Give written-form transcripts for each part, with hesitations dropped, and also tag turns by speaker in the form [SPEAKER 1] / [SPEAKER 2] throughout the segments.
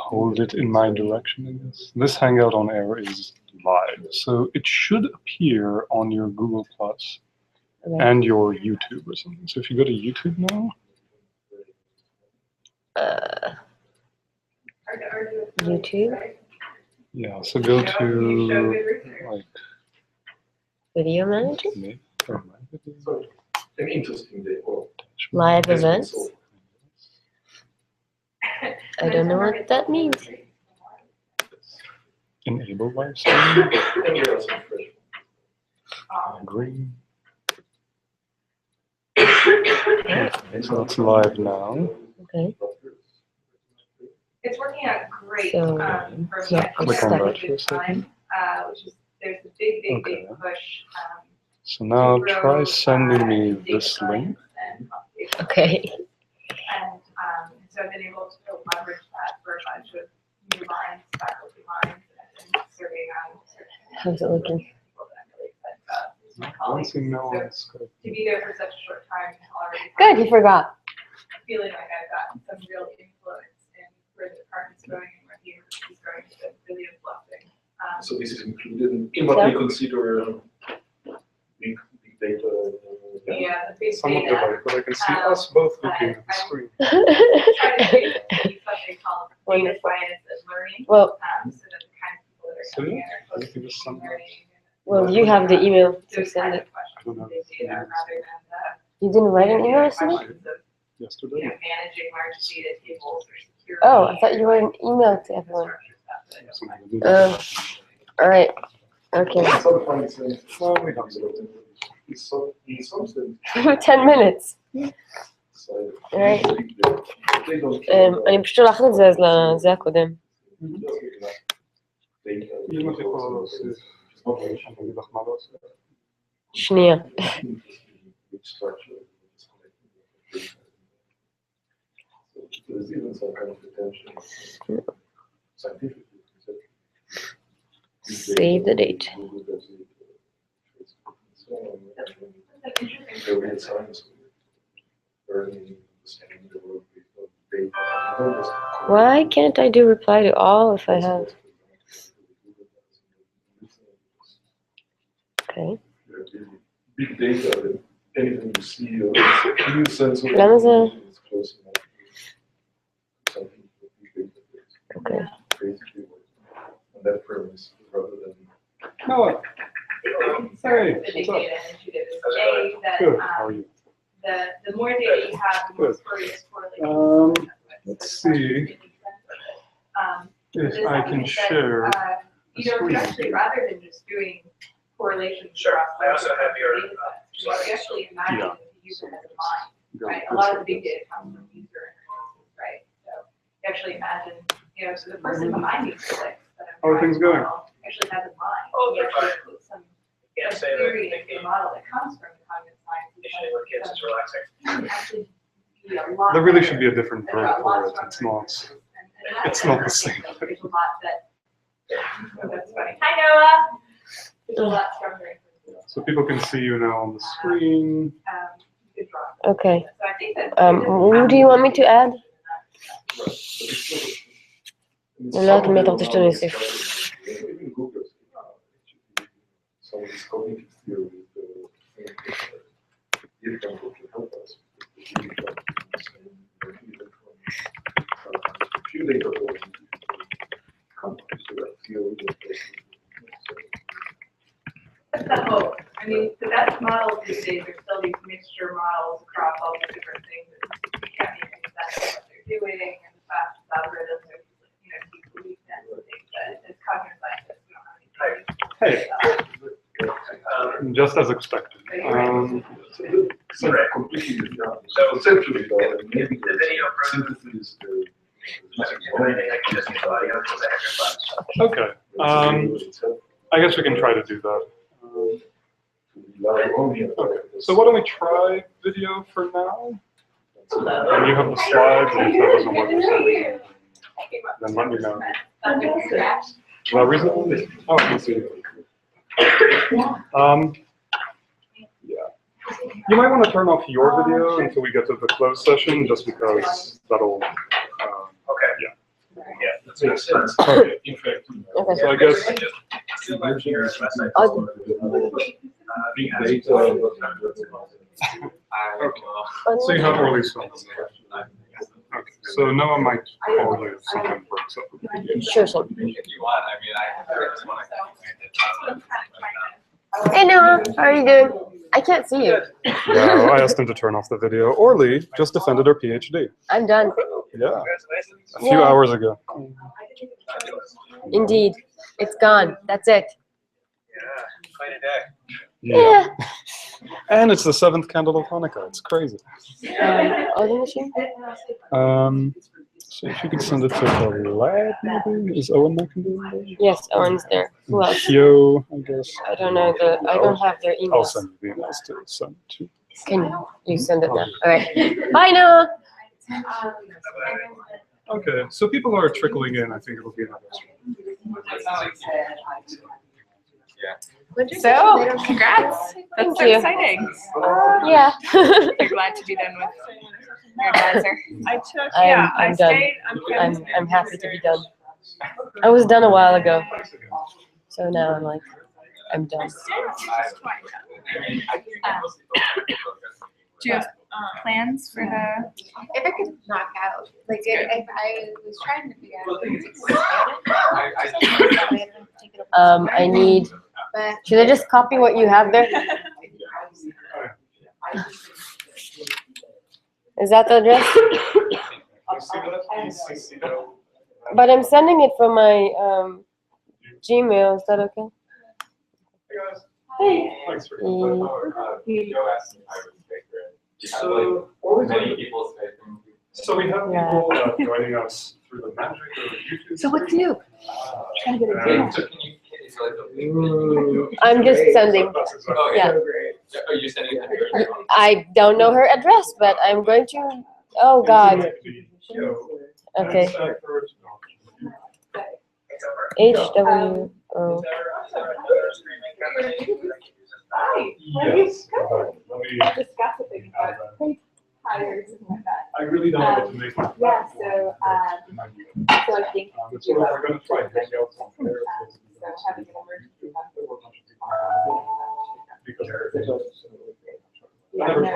[SPEAKER 1] hold it in my direction, I guess. This Hangout on Air is live, so it should appear on your Google Plus and your YouTube or something. So if you go to YouTube now.
[SPEAKER 2] YouTube?
[SPEAKER 1] Yeah, so go to like
[SPEAKER 2] Video Manager?
[SPEAKER 1] Or my video.
[SPEAKER 3] An interesting day.
[SPEAKER 2] Live events? I don't know what that means.
[SPEAKER 1] Enable live stream. Green. So it's live now.
[SPEAKER 2] Okay.
[SPEAKER 4] It's working out great.
[SPEAKER 2] So,
[SPEAKER 4] for
[SPEAKER 2] yeah,
[SPEAKER 4] me.
[SPEAKER 1] click on that for a second.
[SPEAKER 4] Which is there's a big
[SPEAKER 1] Okay.
[SPEAKER 4] push.
[SPEAKER 1] So now
[SPEAKER 4] to grow,
[SPEAKER 1] try sending me
[SPEAKER 4] data
[SPEAKER 1] this
[SPEAKER 4] science
[SPEAKER 1] link.
[SPEAKER 4] and computation.
[SPEAKER 2] Okay.
[SPEAKER 4] And so I've been able to leverage that for a bunch of new lines, faculty lines, and I've been serving on
[SPEAKER 2] How's it looking?
[SPEAKER 4] people that I'm really excited about. It's my
[SPEAKER 1] I don't
[SPEAKER 4] colleagues.
[SPEAKER 1] see no
[SPEAKER 4] So
[SPEAKER 1] one's got-
[SPEAKER 4] to be there for such a short time already.
[SPEAKER 2] Good, you forgot.
[SPEAKER 4] Feeling like I've gotten some real influence in where the department's going and where the university's going has been really a blessing.
[SPEAKER 3] So this is included in what we consider big data.
[SPEAKER 4] Yeah, the big
[SPEAKER 1] Some of the
[SPEAKER 4] data.
[SPEAKER 1] way, but I can see us both looking at the screen.
[SPEAKER 4] Try to do something called data
[SPEAKER 2] Wonderful.
[SPEAKER 4] science and learning,
[SPEAKER 2] Well,
[SPEAKER 4] so that the kind of people that are
[SPEAKER 1] So
[SPEAKER 4] coming
[SPEAKER 1] yeah,
[SPEAKER 4] in are
[SPEAKER 1] you
[SPEAKER 4] focused
[SPEAKER 1] can
[SPEAKER 4] on
[SPEAKER 1] just sum
[SPEAKER 4] machine
[SPEAKER 1] up.
[SPEAKER 4] learning.
[SPEAKER 2] well, you have the email to
[SPEAKER 4] Those
[SPEAKER 2] send
[SPEAKER 4] kind
[SPEAKER 2] it.
[SPEAKER 4] of questions
[SPEAKER 1] I don't
[SPEAKER 4] with
[SPEAKER 1] know.
[SPEAKER 4] big data rather than
[SPEAKER 2] You didn't write an email to me?
[SPEAKER 4] questions of,
[SPEAKER 1] Yesterday.
[SPEAKER 4] managing large data tables or security.
[SPEAKER 2] Oh, I thought you wrote an email to everyone.
[SPEAKER 4] Infrastructure stuff that I don't
[SPEAKER 2] All right. Okay.
[SPEAKER 3] Sometimes
[SPEAKER 1] Well, we have
[SPEAKER 3] it's something.
[SPEAKER 2] 10 minutes. Alright. אני פשוט שולחת את זה אז לזה הקודם.
[SPEAKER 1] אם את יכולה להוסיף, אני אגיד לך מה לעשות.
[SPEAKER 2] שנייה.
[SPEAKER 3] There's even some kind of potential scientifically.
[SPEAKER 2] Save the date. Why can't I do reply to all if I have? Okay.
[SPEAKER 3] Big data, anything you see, or new sensor.
[SPEAKER 2] למה זה?
[SPEAKER 3] is close enough to something that big data
[SPEAKER 2] Okay.
[SPEAKER 3] basically on that premise rather than.
[SPEAKER 1] Noah, hey,
[SPEAKER 4] The big
[SPEAKER 1] what's up?
[SPEAKER 4] data initiative is A, that
[SPEAKER 1] Good, how are you?
[SPEAKER 4] the more data you have, the more
[SPEAKER 1] Good.
[SPEAKER 4] spurious correlations.
[SPEAKER 1] Let's see if I can share the screen.
[SPEAKER 4] Actually, rather than just doing correlations.
[SPEAKER 5] Sure.
[SPEAKER 4] across
[SPEAKER 5] I also have your,
[SPEAKER 4] data sets, you actually imagine
[SPEAKER 1] Yeah.
[SPEAKER 4] the user has a mind,
[SPEAKER 1] Go
[SPEAKER 4] right? A
[SPEAKER 1] this
[SPEAKER 4] lot of
[SPEAKER 1] way.
[SPEAKER 4] the big data comes from user interfaces, right? So you actually imagine, so the person behind these clicks that I'm
[SPEAKER 1] How are things going?
[SPEAKER 4] actually has a mind.
[SPEAKER 5] Oh,
[SPEAKER 4] You
[SPEAKER 5] they're
[SPEAKER 4] actually
[SPEAKER 5] fine.
[SPEAKER 4] put some
[SPEAKER 5] Can't say that
[SPEAKER 4] theory
[SPEAKER 5] they
[SPEAKER 4] into the
[SPEAKER 5] can
[SPEAKER 4] model that comes from the cognitive science.
[SPEAKER 5] usually with kids is relaxing.
[SPEAKER 4] Actually be a lot
[SPEAKER 1] There really
[SPEAKER 4] better.
[SPEAKER 1] should be a different
[SPEAKER 4] There
[SPEAKER 1] verb
[SPEAKER 4] are a lot
[SPEAKER 1] for it. It's
[SPEAKER 4] stronger
[SPEAKER 1] not.
[SPEAKER 4] instances, and
[SPEAKER 1] It's
[SPEAKER 4] that's
[SPEAKER 1] not the
[SPEAKER 4] another
[SPEAKER 1] same.
[SPEAKER 4] thing, There's a lot that, that's funny. Hi Noah. There's a lot stronger instances.
[SPEAKER 1] So people can see you now on the screen.
[SPEAKER 4] You could draw.
[SPEAKER 2] Okay.
[SPEAKER 4] So I think that.
[SPEAKER 2] Who do you want me to add? לא יודעת מי אתה רוצה שאני אוסיף.
[SPEAKER 3] Some of these cognitive theories, different what can help us. Few data points come to that theory.
[SPEAKER 4] That's the hope. I mean, the best models these days are still these mixture models across all these different things. You can't make any sense of what they're doing and the fast algorithms are, keep belief and things, but as cognitive scientists, we don't have any theory.
[SPEAKER 1] Hey, just as expected.
[SPEAKER 3] So completely different.
[SPEAKER 5] So,
[SPEAKER 3] Conceptually, maybe
[SPEAKER 5] the video
[SPEAKER 3] synthesis.
[SPEAKER 5] Anything I can just use audio as an exercise.
[SPEAKER 1] Okay. I guess we can try to do that. Okay. So why don't we try video for now? And you have the slides, and if that doesn't work for some reason, then let me know. Is that reasonable? Oh, I can see. Yeah. You might want to turn off your video until we get to the closed session, just because that'll.
[SPEAKER 5] Okay.
[SPEAKER 1] Yeah.
[SPEAKER 5] Yeah.
[SPEAKER 3] makes sense.
[SPEAKER 1] Okay.
[SPEAKER 3] In fact,
[SPEAKER 2] Okay.
[SPEAKER 1] So I guess
[SPEAKER 3] big data.
[SPEAKER 1] so you have Orly's phone. Okay. So Noah might call you if something breaks up.
[SPEAKER 2] Sure, sure.
[SPEAKER 5] If you want, I mean, I just want to.
[SPEAKER 2] Hey Noah, how are you doing? I can't see you.
[SPEAKER 1] Yeah, I asked him to turn off the video. Orly just defended her PhD.
[SPEAKER 2] I'm done.
[SPEAKER 1] Yeah, a few
[SPEAKER 2] Yeah.
[SPEAKER 1] hours ago.
[SPEAKER 2] Indeed. It's gone. That's it.
[SPEAKER 5] Quite a day.
[SPEAKER 2] Yeah.
[SPEAKER 1] And it's the 7th candle of Hanukkah. It's crazy.
[SPEAKER 2] Other machine?
[SPEAKER 1] So if you could send it to the lab, maybe? Is Owen McIndoe?
[SPEAKER 2] Yes, Owen's there. Who else?
[SPEAKER 1] Hyo, I guess.
[SPEAKER 2] I don't know. I don't have their
[SPEAKER 1] I'll
[SPEAKER 2] emails.
[SPEAKER 1] send you the emails to send to.
[SPEAKER 2] Can you send it now? All right. Bye, Noah.
[SPEAKER 1] Okay, so people are trickling in. I think it'll be another.
[SPEAKER 6] So, congrats. That's
[SPEAKER 2] Thank
[SPEAKER 6] so
[SPEAKER 2] you.
[SPEAKER 6] exciting.
[SPEAKER 2] Yeah.
[SPEAKER 6] You're glad to be done with your advisor.
[SPEAKER 2] I'm done. I'm happy to be done. I was done a while ago, so now I'm like, I'm done.
[SPEAKER 6] Do you have plans for the?
[SPEAKER 7] If I could knock out, like if I was trying to figure out.
[SPEAKER 2] I need.
[SPEAKER 7] But
[SPEAKER 2] Should I just copy what you have there? Is that the address? But I'm sending it from my Gmail. Is that okay?
[SPEAKER 1] Thanks for
[SPEAKER 3] So,
[SPEAKER 1] So we have people joining us through the Magic or YouTube.
[SPEAKER 6] So what's new?
[SPEAKER 1] And
[SPEAKER 2] I'm just sending.
[SPEAKER 1] That's exactly
[SPEAKER 2] Yeah.
[SPEAKER 5] Are you sending it?
[SPEAKER 2] I don't know her address, but I'm going to. Oh God. Okay. HW. Oh.
[SPEAKER 1] Yes.
[SPEAKER 4] Discussing hires and like that.
[SPEAKER 1] I really don't know what to make of that.
[SPEAKER 4] Yeah, so I think.
[SPEAKER 1] So we're going to try hangouts on there.
[SPEAKER 4] So having an emergency fund.
[SPEAKER 1] Because
[SPEAKER 4] Yeah, no, I know.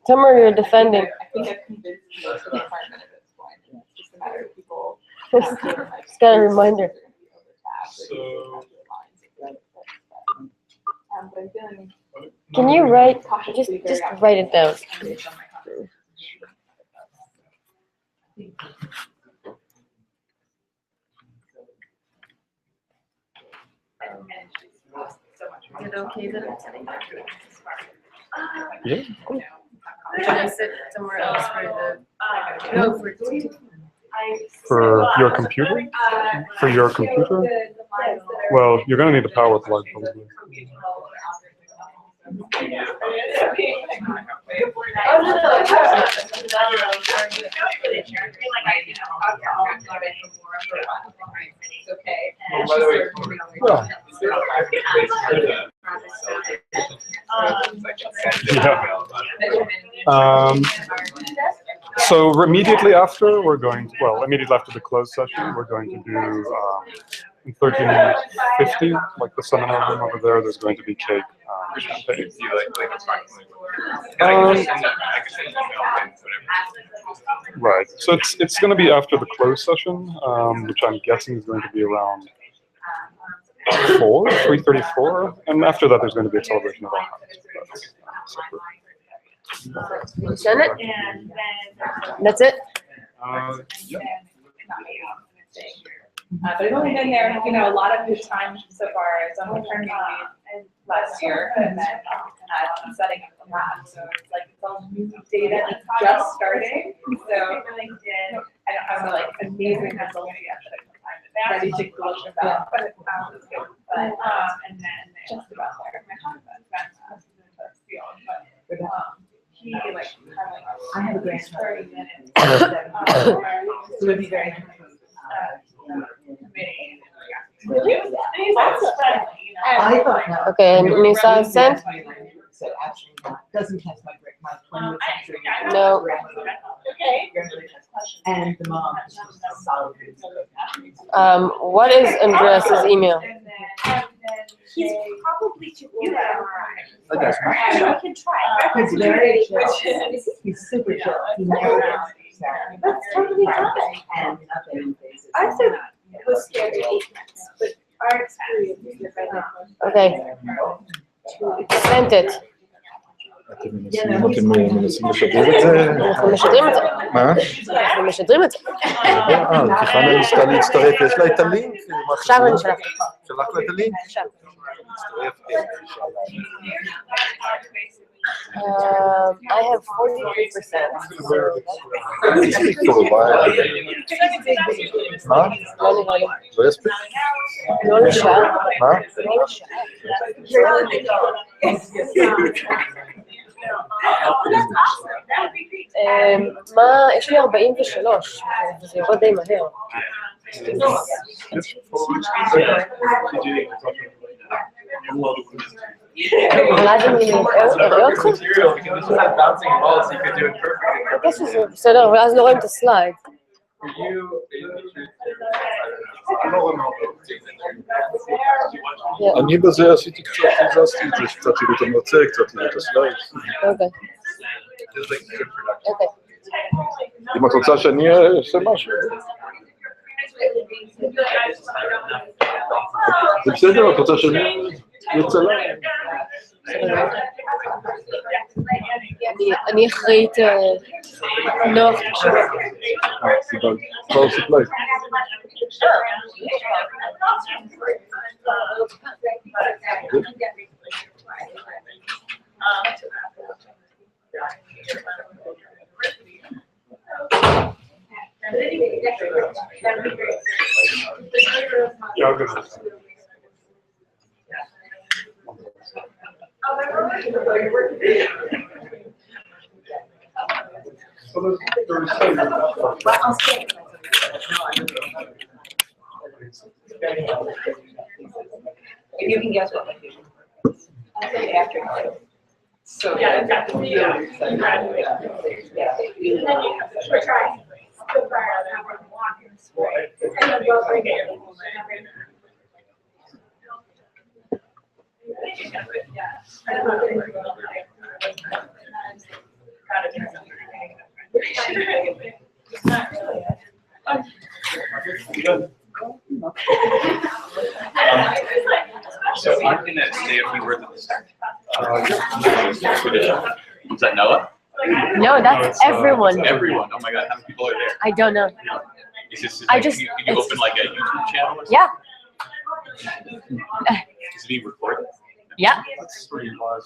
[SPEAKER 2] Summer, you're defending.
[SPEAKER 4] I think I've convinced the department at this point. It's just a matter of people.
[SPEAKER 2] Just got a reminder.
[SPEAKER 1] So
[SPEAKER 4] But I'm feeling
[SPEAKER 2] Can you write?
[SPEAKER 4] cautiously
[SPEAKER 2] Just
[SPEAKER 4] very
[SPEAKER 2] write it down.
[SPEAKER 4] optimistic on my confidence.
[SPEAKER 7] is it okay that I'm sending that?
[SPEAKER 1] yeah.
[SPEAKER 7] Should I sit somewhere else for the? No,
[SPEAKER 1] For your computer? For your computer? Well, you're going to need a power plug probably. So immediately after, immediately after the closed session, we're going to do in 1350, like the seminar room over there. There's going to be cake, champagne. Right. So it's going to be after the closed session, which I'm guessing is going to be around 3:34, and after that, there's going to be a celebration of all kinds.
[SPEAKER 2] You send it? That's it?
[SPEAKER 1] Yeah.
[SPEAKER 4] But I've only been there, a lot of the time so far. I was on maternity leave last year, and then I'm setting up the lab. So it's like it's all new data that's just starting. So I don't have like amazing results yet that I'm ready to gloat about. But it's good. But and then just about there. But he like
[SPEAKER 8] I have a great
[SPEAKER 4] 30 minutes.
[SPEAKER 8] It would be very
[SPEAKER 4] Committee. And he's also friendly,
[SPEAKER 8] I thought that.
[SPEAKER 2] Okay, and Nisa sent?
[SPEAKER 8] So actually, doesn't test my 20th century.
[SPEAKER 2] No.
[SPEAKER 4] Okay.
[SPEAKER 8] And the mom is just a solid.
[SPEAKER 2] What is Andreas's email?
[SPEAKER 4] He's probably too old.
[SPEAKER 8] I can try. He's very chill. He's super chill. He never gets sad.
[SPEAKER 4] That's totally fine.
[SPEAKER 8] And nothing phases
[SPEAKER 4] I
[SPEAKER 8] him.
[SPEAKER 4] said it was scary 8 months, but our experience is different.
[SPEAKER 2] Okay. Sent it.
[SPEAKER 3] אתם מנסים לשדר את זה?
[SPEAKER 2] אנחנו משדרים את זה.
[SPEAKER 3] מה?
[SPEAKER 2] אנחנו משדרים את זה.
[SPEAKER 3] כי חנה ניסתה להצטרף, יש לה את הלינק?
[SPEAKER 2] עכשיו אני שלחתי.
[SPEAKER 3] שלחת לה את הלינק?
[SPEAKER 2] עכשיו.
[SPEAKER 3] להצטרף,
[SPEAKER 2] I have 43%.
[SPEAKER 3] מה?
[SPEAKER 2] לא נראה לי.
[SPEAKER 3] לא יספיק?
[SPEAKER 2] לא לשעה.
[SPEAKER 3] מה?
[SPEAKER 2] לא לשעה. מה, יש לי 43, וזה יורד די מהר. אבל אז אני אראה אותך? אני חושב שזה בסדר, אבל אז לא רואים את הסלייד.
[SPEAKER 3] אני בזה עשיתי קצת, הזזתי את זה, קצת תראו את המרצה, קצת תראו את הסלייד.
[SPEAKER 2] אוקיי. אוקיי.
[SPEAKER 3] אם את רוצה שאני אעשה משהו. זה בסדר, את רוצה שאני יוצא לה?
[SPEAKER 2] אני אחראית נוח עכשיו.
[SPEAKER 3] קיבלת. כבר סיפלי.
[SPEAKER 1] Yeah, I'll go. So there's 37.
[SPEAKER 8] If you can guess what my vision is. I'll say after. So.
[SPEAKER 4] Yeah, exactly. Yeah.
[SPEAKER 8] Yeah.
[SPEAKER 4] We're trying. So far, I'm walking this way. And then go bring it.
[SPEAKER 5] So I'm gonna say a few words at the start. Tradition. Is that Noah?
[SPEAKER 2] No, that's everyone.
[SPEAKER 5] Everyone. Oh my God, how many people are there?
[SPEAKER 2] I don't know.
[SPEAKER 5] Is this
[SPEAKER 2] I
[SPEAKER 5] like,
[SPEAKER 2] just-
[SPEAKER 5] you open like a YouTube channel or something?
[SPEAKER 2] Yeah.
[SPEAKER 5] Is it being recorded?
[SPEAKER 2] Yeah.
[SPEAKER 1] That's 3 live.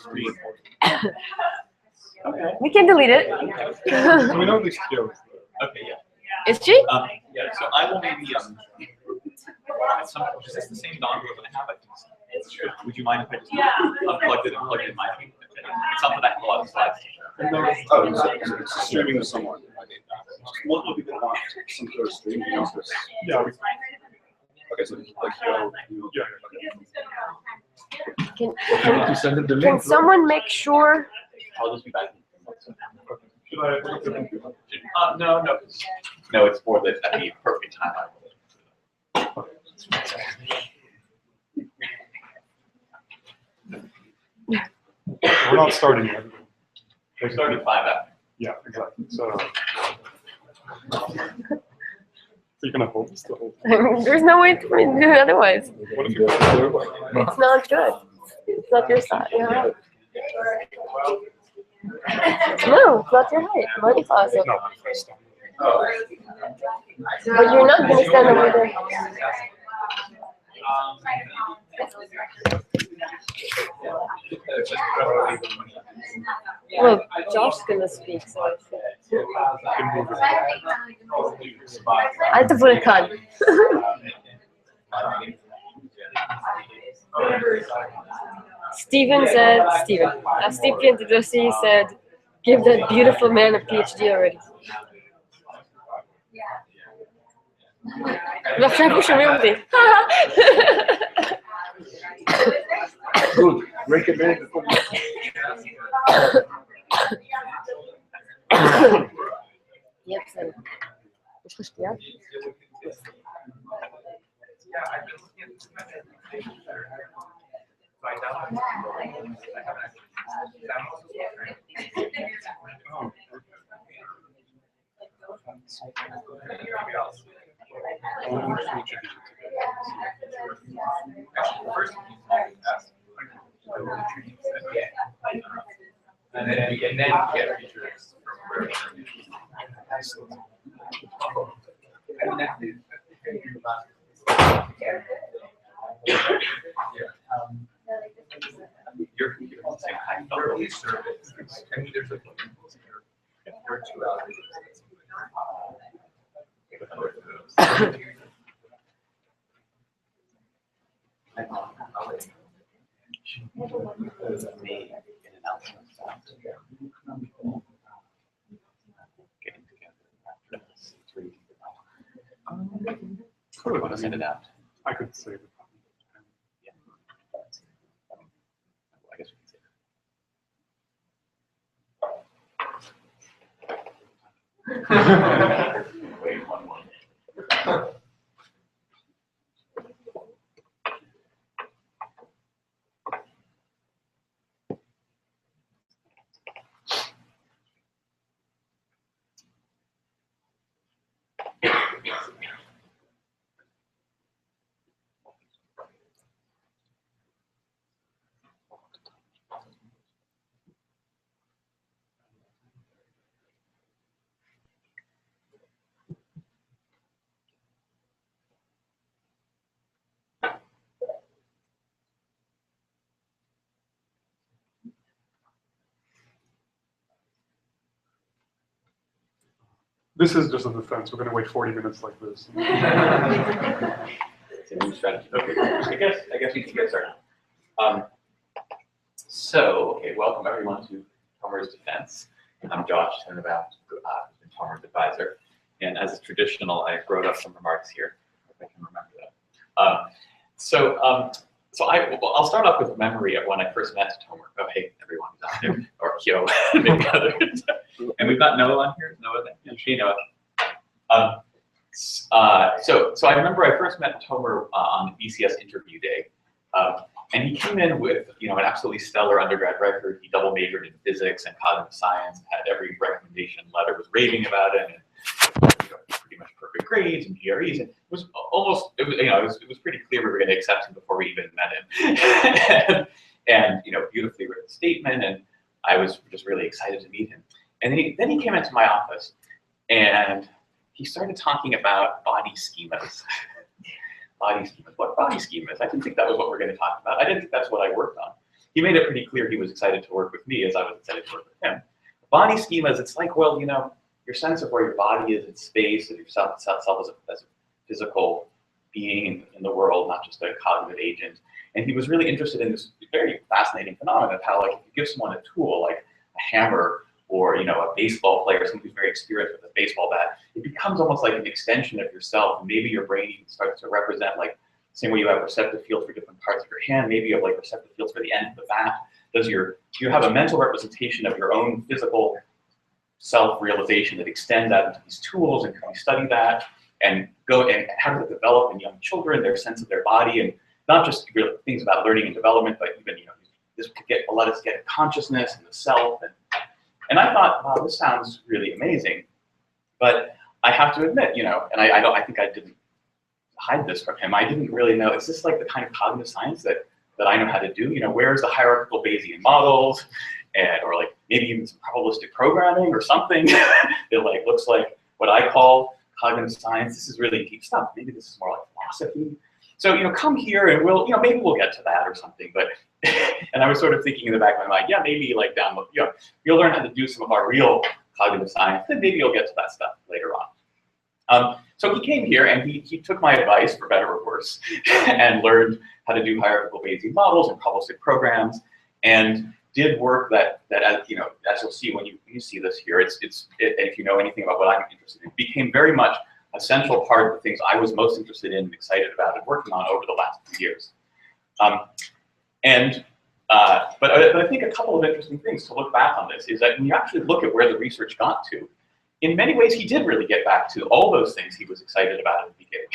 [SPEAKER 5] Okay.
[SPEAKER 2] We can delete it.
[SPEAKER 1] So we know these skills.
[SPEAKER 5] Okay, yeah.
[SPEAKER 2] Is she?
[SPEAKER 5] Yeah, so I will maybe, is this the same dongle that I have? I think so. Would you mind if I just unplugged it and plugged it in my phone? It's something I can pull out the slides.
[SPEAKER 3] Oh, so it's streaming to someone. What would people want? Some sort of stream?
[SPEAKER 1] Yeah, we,
[SPEAKER 3] Okay, so like
[SPEAKER 1] yeah.
[SPEAKER 2] Can
[SPEAKER 3] send it the link.
[SPEAKER 2] can someone make sure?
[SPEAKER 5] I'll just be back.
[SPEAKER 1] Should I look at the computer?
[SPEAKER 5] No. No, it's for the, at the perfect time.
[SPEAKER 1] We're not starting yet.
[SPEAKER 5] We started 5 after.
[SPEAKER 1] Yeah, exactly. So you're gonna hold this the whole time.
[SPEAKER 2] There's no way for me to do it otherwise.
[SPEAKER 1] What if you
[SPEAKER 2] It's not good. It's not your side. Your height. No, it's not your height. Money closet.
[SPEAKER 1] No, first time.
[SPEAKER 2] But you're not gonna stand over there. Well, Josh's gonna speak, so I have to put a cut. Steve Piantadosi said, give that beautiful man a PhD already. ועכשיו הוא שומע אותי.
[SPEAKER 3] Good. Break it in.
[SPEAKER 2] יהיה בסדר. יש לך שתייה?
[SPEAKER 5] I've been looking at some methods that are here. So I downloaded some, I haven't actually downloaded them, right?
[SPEAKER 1] Oh,
[SPEAKER 5] Everybody else. Actually, first, and then you get features from wherever. Your computer is the same height. There are these surveys. I mean, there's like there are 2 algorithms.
[SPEAKER 1] Cool.
[SPEAKER 5] Want to send it out?
[SPEAKER 1] I could save it.
[SPEAKER 5] Yeah. I guess we can save it. Wait, one more.
[SPEAKER 1] This is just a defense. We're going to wait 40 minutes like this.
[SPEAKER 5] It's a new strategy. Okay, I guess we can get started. Okay, welcome everyone to Tomer's Defense. I'm Josh Tenenbaum, Tomer's advisor, and as is traditional, I wrote up some remarks here, if I can remember that. I'll start off with a memory of when I first met Tomer. Oh, hey, everyone's out there, or Kyo, maybe others. And we've got Noah on here. Noah, she Noah. So I remember I first met Tomer on the BCS interview day, and he came in with an absolutely stellar undergrad record. He double majored in physics and cognitive science, had every recommendation letter was raving about it, and pretty much perfect grades and GREs, and it was pretty clear we were going to accept him before we even met him, and beautifully written statement, and I was just really excited to meet him. And then he came into my office, and he started talking about body schemas. Body schemas. What body schemas? I didn't think that was what we were going to talk about. I didn't think that's what I worked on. He made it pretty clear he was excited to work with me as I was excited to work with him. Body schemas, it's like, well, your sense of where your body is in space and yourself as a physical being in the world, not just a cognitive agent. And he was really interested in this very fascinating phenomenon of how, like, if you give someone a tool, like a hammer, or a baseball player, someone who's very experienced with a baseball bat, it becomes almost like an extension of yourself. And maybe your brain even starts to represent, like, same way you have receptive fields for different parts of your hand, maybe you have like receptive fields for the end of the bat. Do you have a mental representation of your own physical self-realization that extends out into these tools, and can we study that and how does it develop in young children, their sense of their body, and not just really things about learning and development, but even this could let us get consciousness and the self. And I thought, wow, this sounds really amazing. But I have to admit, and I think I didn't hide this from him. I didn't really know, is this like the kind of cognitive science that I know how to do? Where's the hierarchical Bayesian models, or like maybe even some probabilistic programming or something that like looks like what I call cognitive science. This is really deep stuff. Maybe this is more like philosophy. So, come here and maybe we'll get to that or something. But, and I was sort of thinking in the back of my mind, yeah, maybe like you'll learn how to do some of our real cognitive science, then maybe you'll get to that stuff later on. So he came here and he took my advice, for better or worse, and learned how to do hierarchical Bayesian models and probabilistic programs, and did work that as you'll see when you see this here, if you know anything about what I'm interested in, became very much a central part of the things I was most interested in and excited about and working on over the last few years. But I think a couple of interesting things to look back on this is that when you actually look at where the research got to, in many ways he did really get back to all those things he was excited about at the beginning.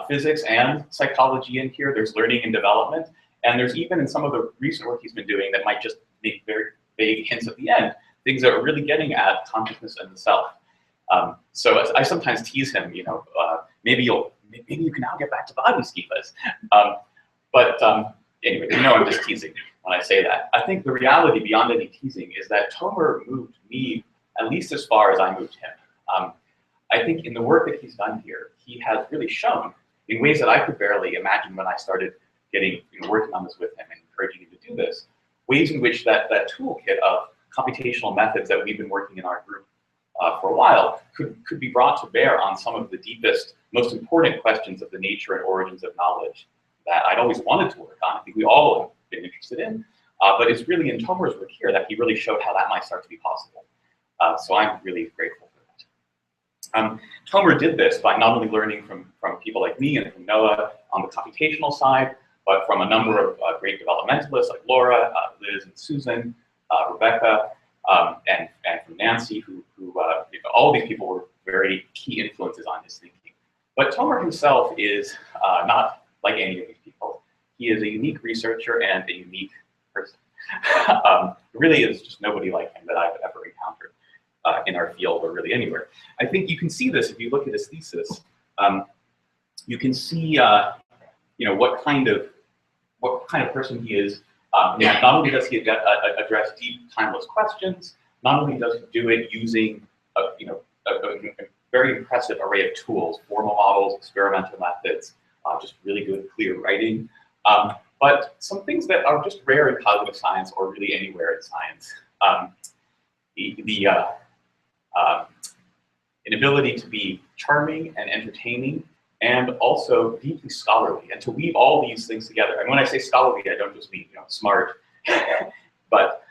[SPEAKER 5] physics and psychology in here. There's learning and development. And there's even in some of the recent work he's been doing that might just make very vague hints at the end, things that are really getting at consciousness and the self. So I sometimes tease him, maybe you can now get back to body schivas. Anyway, I'm just teasing when I say that. I think the reality beyond any teasing is that Tomer moved me at least as far as I moved him. I think in the work that he's done here, he has really shown in ways that I could barely imagine when I started working on this with him and encouraging him to do this, ways in which that toolkit of computational methods that we've been working in our group for a while could be brought to bear on some of the deepest, most important questions of the nature and origins of knowledge that I'd always wanted to work on. I think we all have been interested in, but it's really in Tomer's work here that he really showed how that might start to be possible. So I'm really grateful for that. Tomer did this by not only learning from people like me and from Noah on the computational side, but from a number of great developmentalists like Laura, Liz, and Susan, Rebecca, and from Nancy, who all of these people were very key influences on his thinking. But Tomer himself is not like any of these people. He is a unique researcher and a unique person. Really is just nobody like him that I've ever encountered in our field or really anywhere. I think you can see this if you look at his thesis. You can see what kind of person he is. Not only does he address deep, timeless questions, not only does he do it using a very impressive array of tools, formal models, experimental methods, just really good, clear writing, but some things that are just rare in cognitive science or really anywhere in science. An ability to be charming and entertaining, and also deeply scholarly, and to weave all these things together. And when I say scholarly, I don't just mean smart, but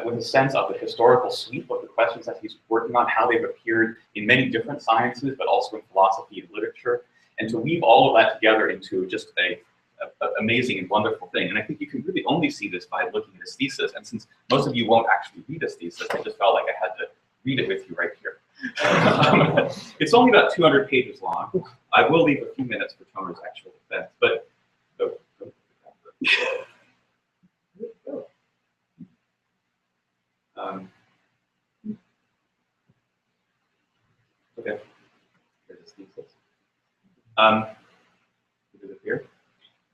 [SPEAKER 5] with a sense of the historical sweep of the questions that he's working on, how they've appeared in many different sciences, but also in philosophy and literature, and to weave all of that together into just a amazing and wonderful thing. And I think you can really only see this by looking at his thesis. And since most of you won't actually read his thesis, I just felt like I had to read it with you right here. It's only about 200 pages long. I will leave a few minutes for Tomer's actual defense, but okay. Here's his thesis. Is it here?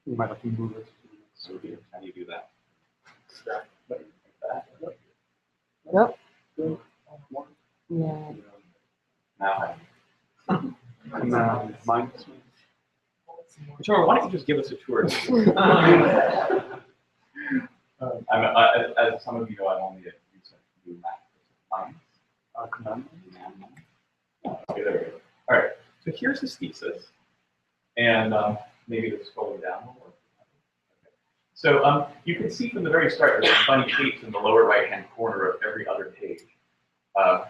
[SPEAKER 1] You might have to move it.
[SPEAKER 5] So here, how do you do that?
[SPEAKER 2] Nope. Yeah.
[SPEAKER 5] Now,
[SPEAKER 1] Mine.
[SPEAKER 5] Tomer, why don't you just give us a tour? As some of you know, I'm only a recent new math science. Okay, there we go. All right, so here's his thesis, and maybe just scrolling down more. Okay. So you can see from the very start there's some funny shapes in the lower right-hand corner of every other page. That's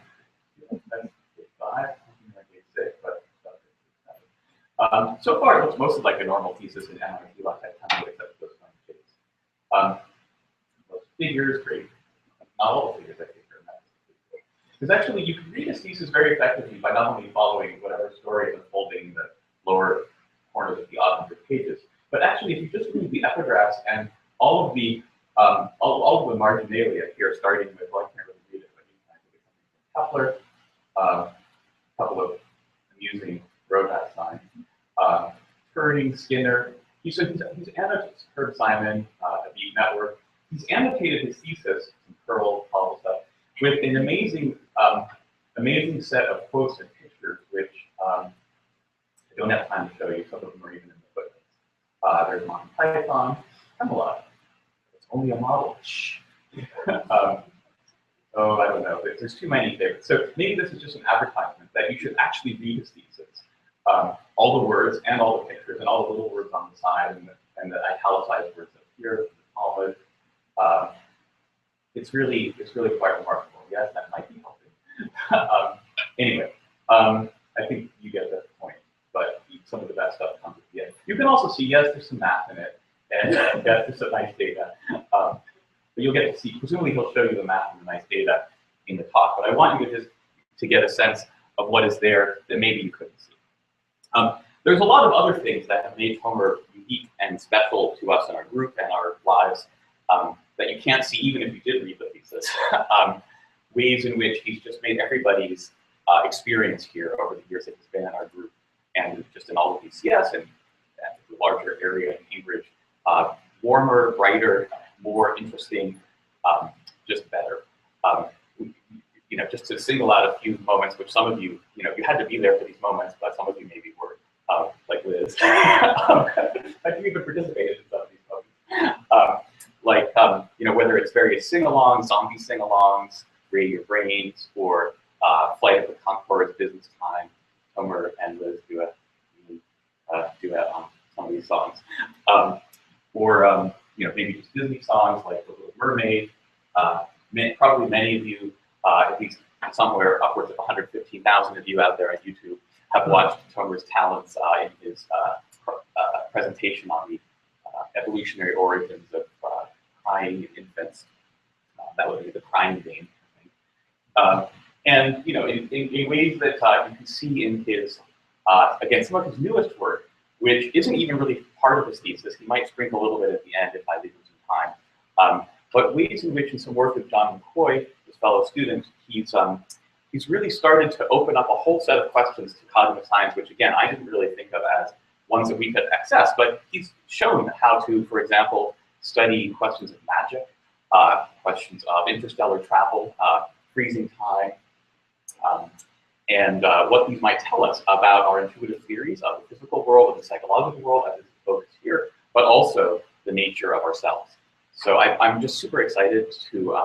[SPEAKER 5] page 5, something like page 6, but so far it looks mostly like a normal thesis in MIT type time, except for those funny shapes. Those figures, great. Not all the figures I think are nice. Because actually you can read his thesis very effectively by not only following whatever story is unfolding in the lower corners of the odd numbered pages, but actually if you just read the epigraphs and all of the marginalia here, starting with, well, I can't really read it, but you can get something from Kepler, a couple of amusing Rhodat signs, Turing, Skinner. He's annotated Herb Simon, a deep network. He's annotated his thesis, some Perl, all the stuff, with an amazing set of quotes and pictures, which I don't have time to show you. Some of them are even in the footnotes. There's Monty Python, Camelot. It's only a model. Oh, I don't know. There's too many favorites. So maybe this is just an advertisement that you should actually read his thesis. All the words and all the pictures and all the little words on the side and the italicized words up here, the commas. It's really quite remarkable. Yes, that might be helping. Anyway, I think you get the point. But some of the best stuff comes at the end. You can also see, yes, there's some math in it, and yes, there's some nice data. But you'll get to see. Presumably, he'll show you the math and the nice data in the talk. But I want you to just to get a sense of what is there that maybe you couldn't see. There's a lot of other things that have made Tomer unique and special to us in our group and our lives that you can't see even if you did read the thesis. Ways in which he's just made everybody's experience here over the years that he's been in our group and just in all of BCS and the larger area in Cambridge, warmer, brighter, more interesting, just better. You know, just to single out a few moments, which some of you, you know, you had to be there for these moments, but some of you maybe were, like Liz. I think even participated in some of these moments. You know, whether it's various sing-alongs, zombie sing-alongs, Radio Your Brains, or Flight of the Conchords, Business Time, Tomer and Liz do on some of these songs. Or, you know, maybe just Disney songs like The Little Mermaid. Probably many of you, at least somewhere upwards of 115,000 of you out there on YouTube, have watched Tomer's talents in his presentation on the evolutionary origins of crying infants. That would be the crying vein. And you know, in ways that you can see in his, again, some of his newest work, which isn't even really part of his thesis. He might sprinkle a little bit at the end if I leave him some time. But ways in which, in some work with John McCoy, his fellow student, he's really started to open up a whole set of questions to cognitive science, which again, I didn't really think of as ones that we could access, but he's shown how to, for example, study questions of magic, questions of interstellar travel, freezing time, and what these might tell us about our intuitive theories of the physical world and the psychological world, as is focused here, but also the nature of ourselves. So I'm just super excited to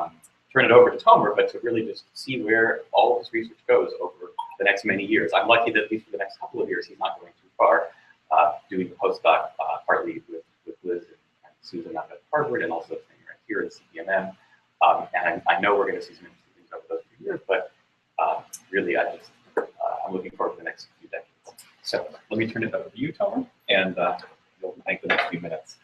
[SPEAKER 5] turn it over to Tomer, but to really just see where all of this research goes over the next many years. I'm lucky that at least for the next couple of years, he's not going too far, doing the postdoc partly with Liz and Susan up at Harvard, and also right here at CPMM. And I know we're going to see some interesting things over those few years, but really, I'm looking forward to the next few decades. So let me turn it over to you, Tomer, and you'll take the next few minutes.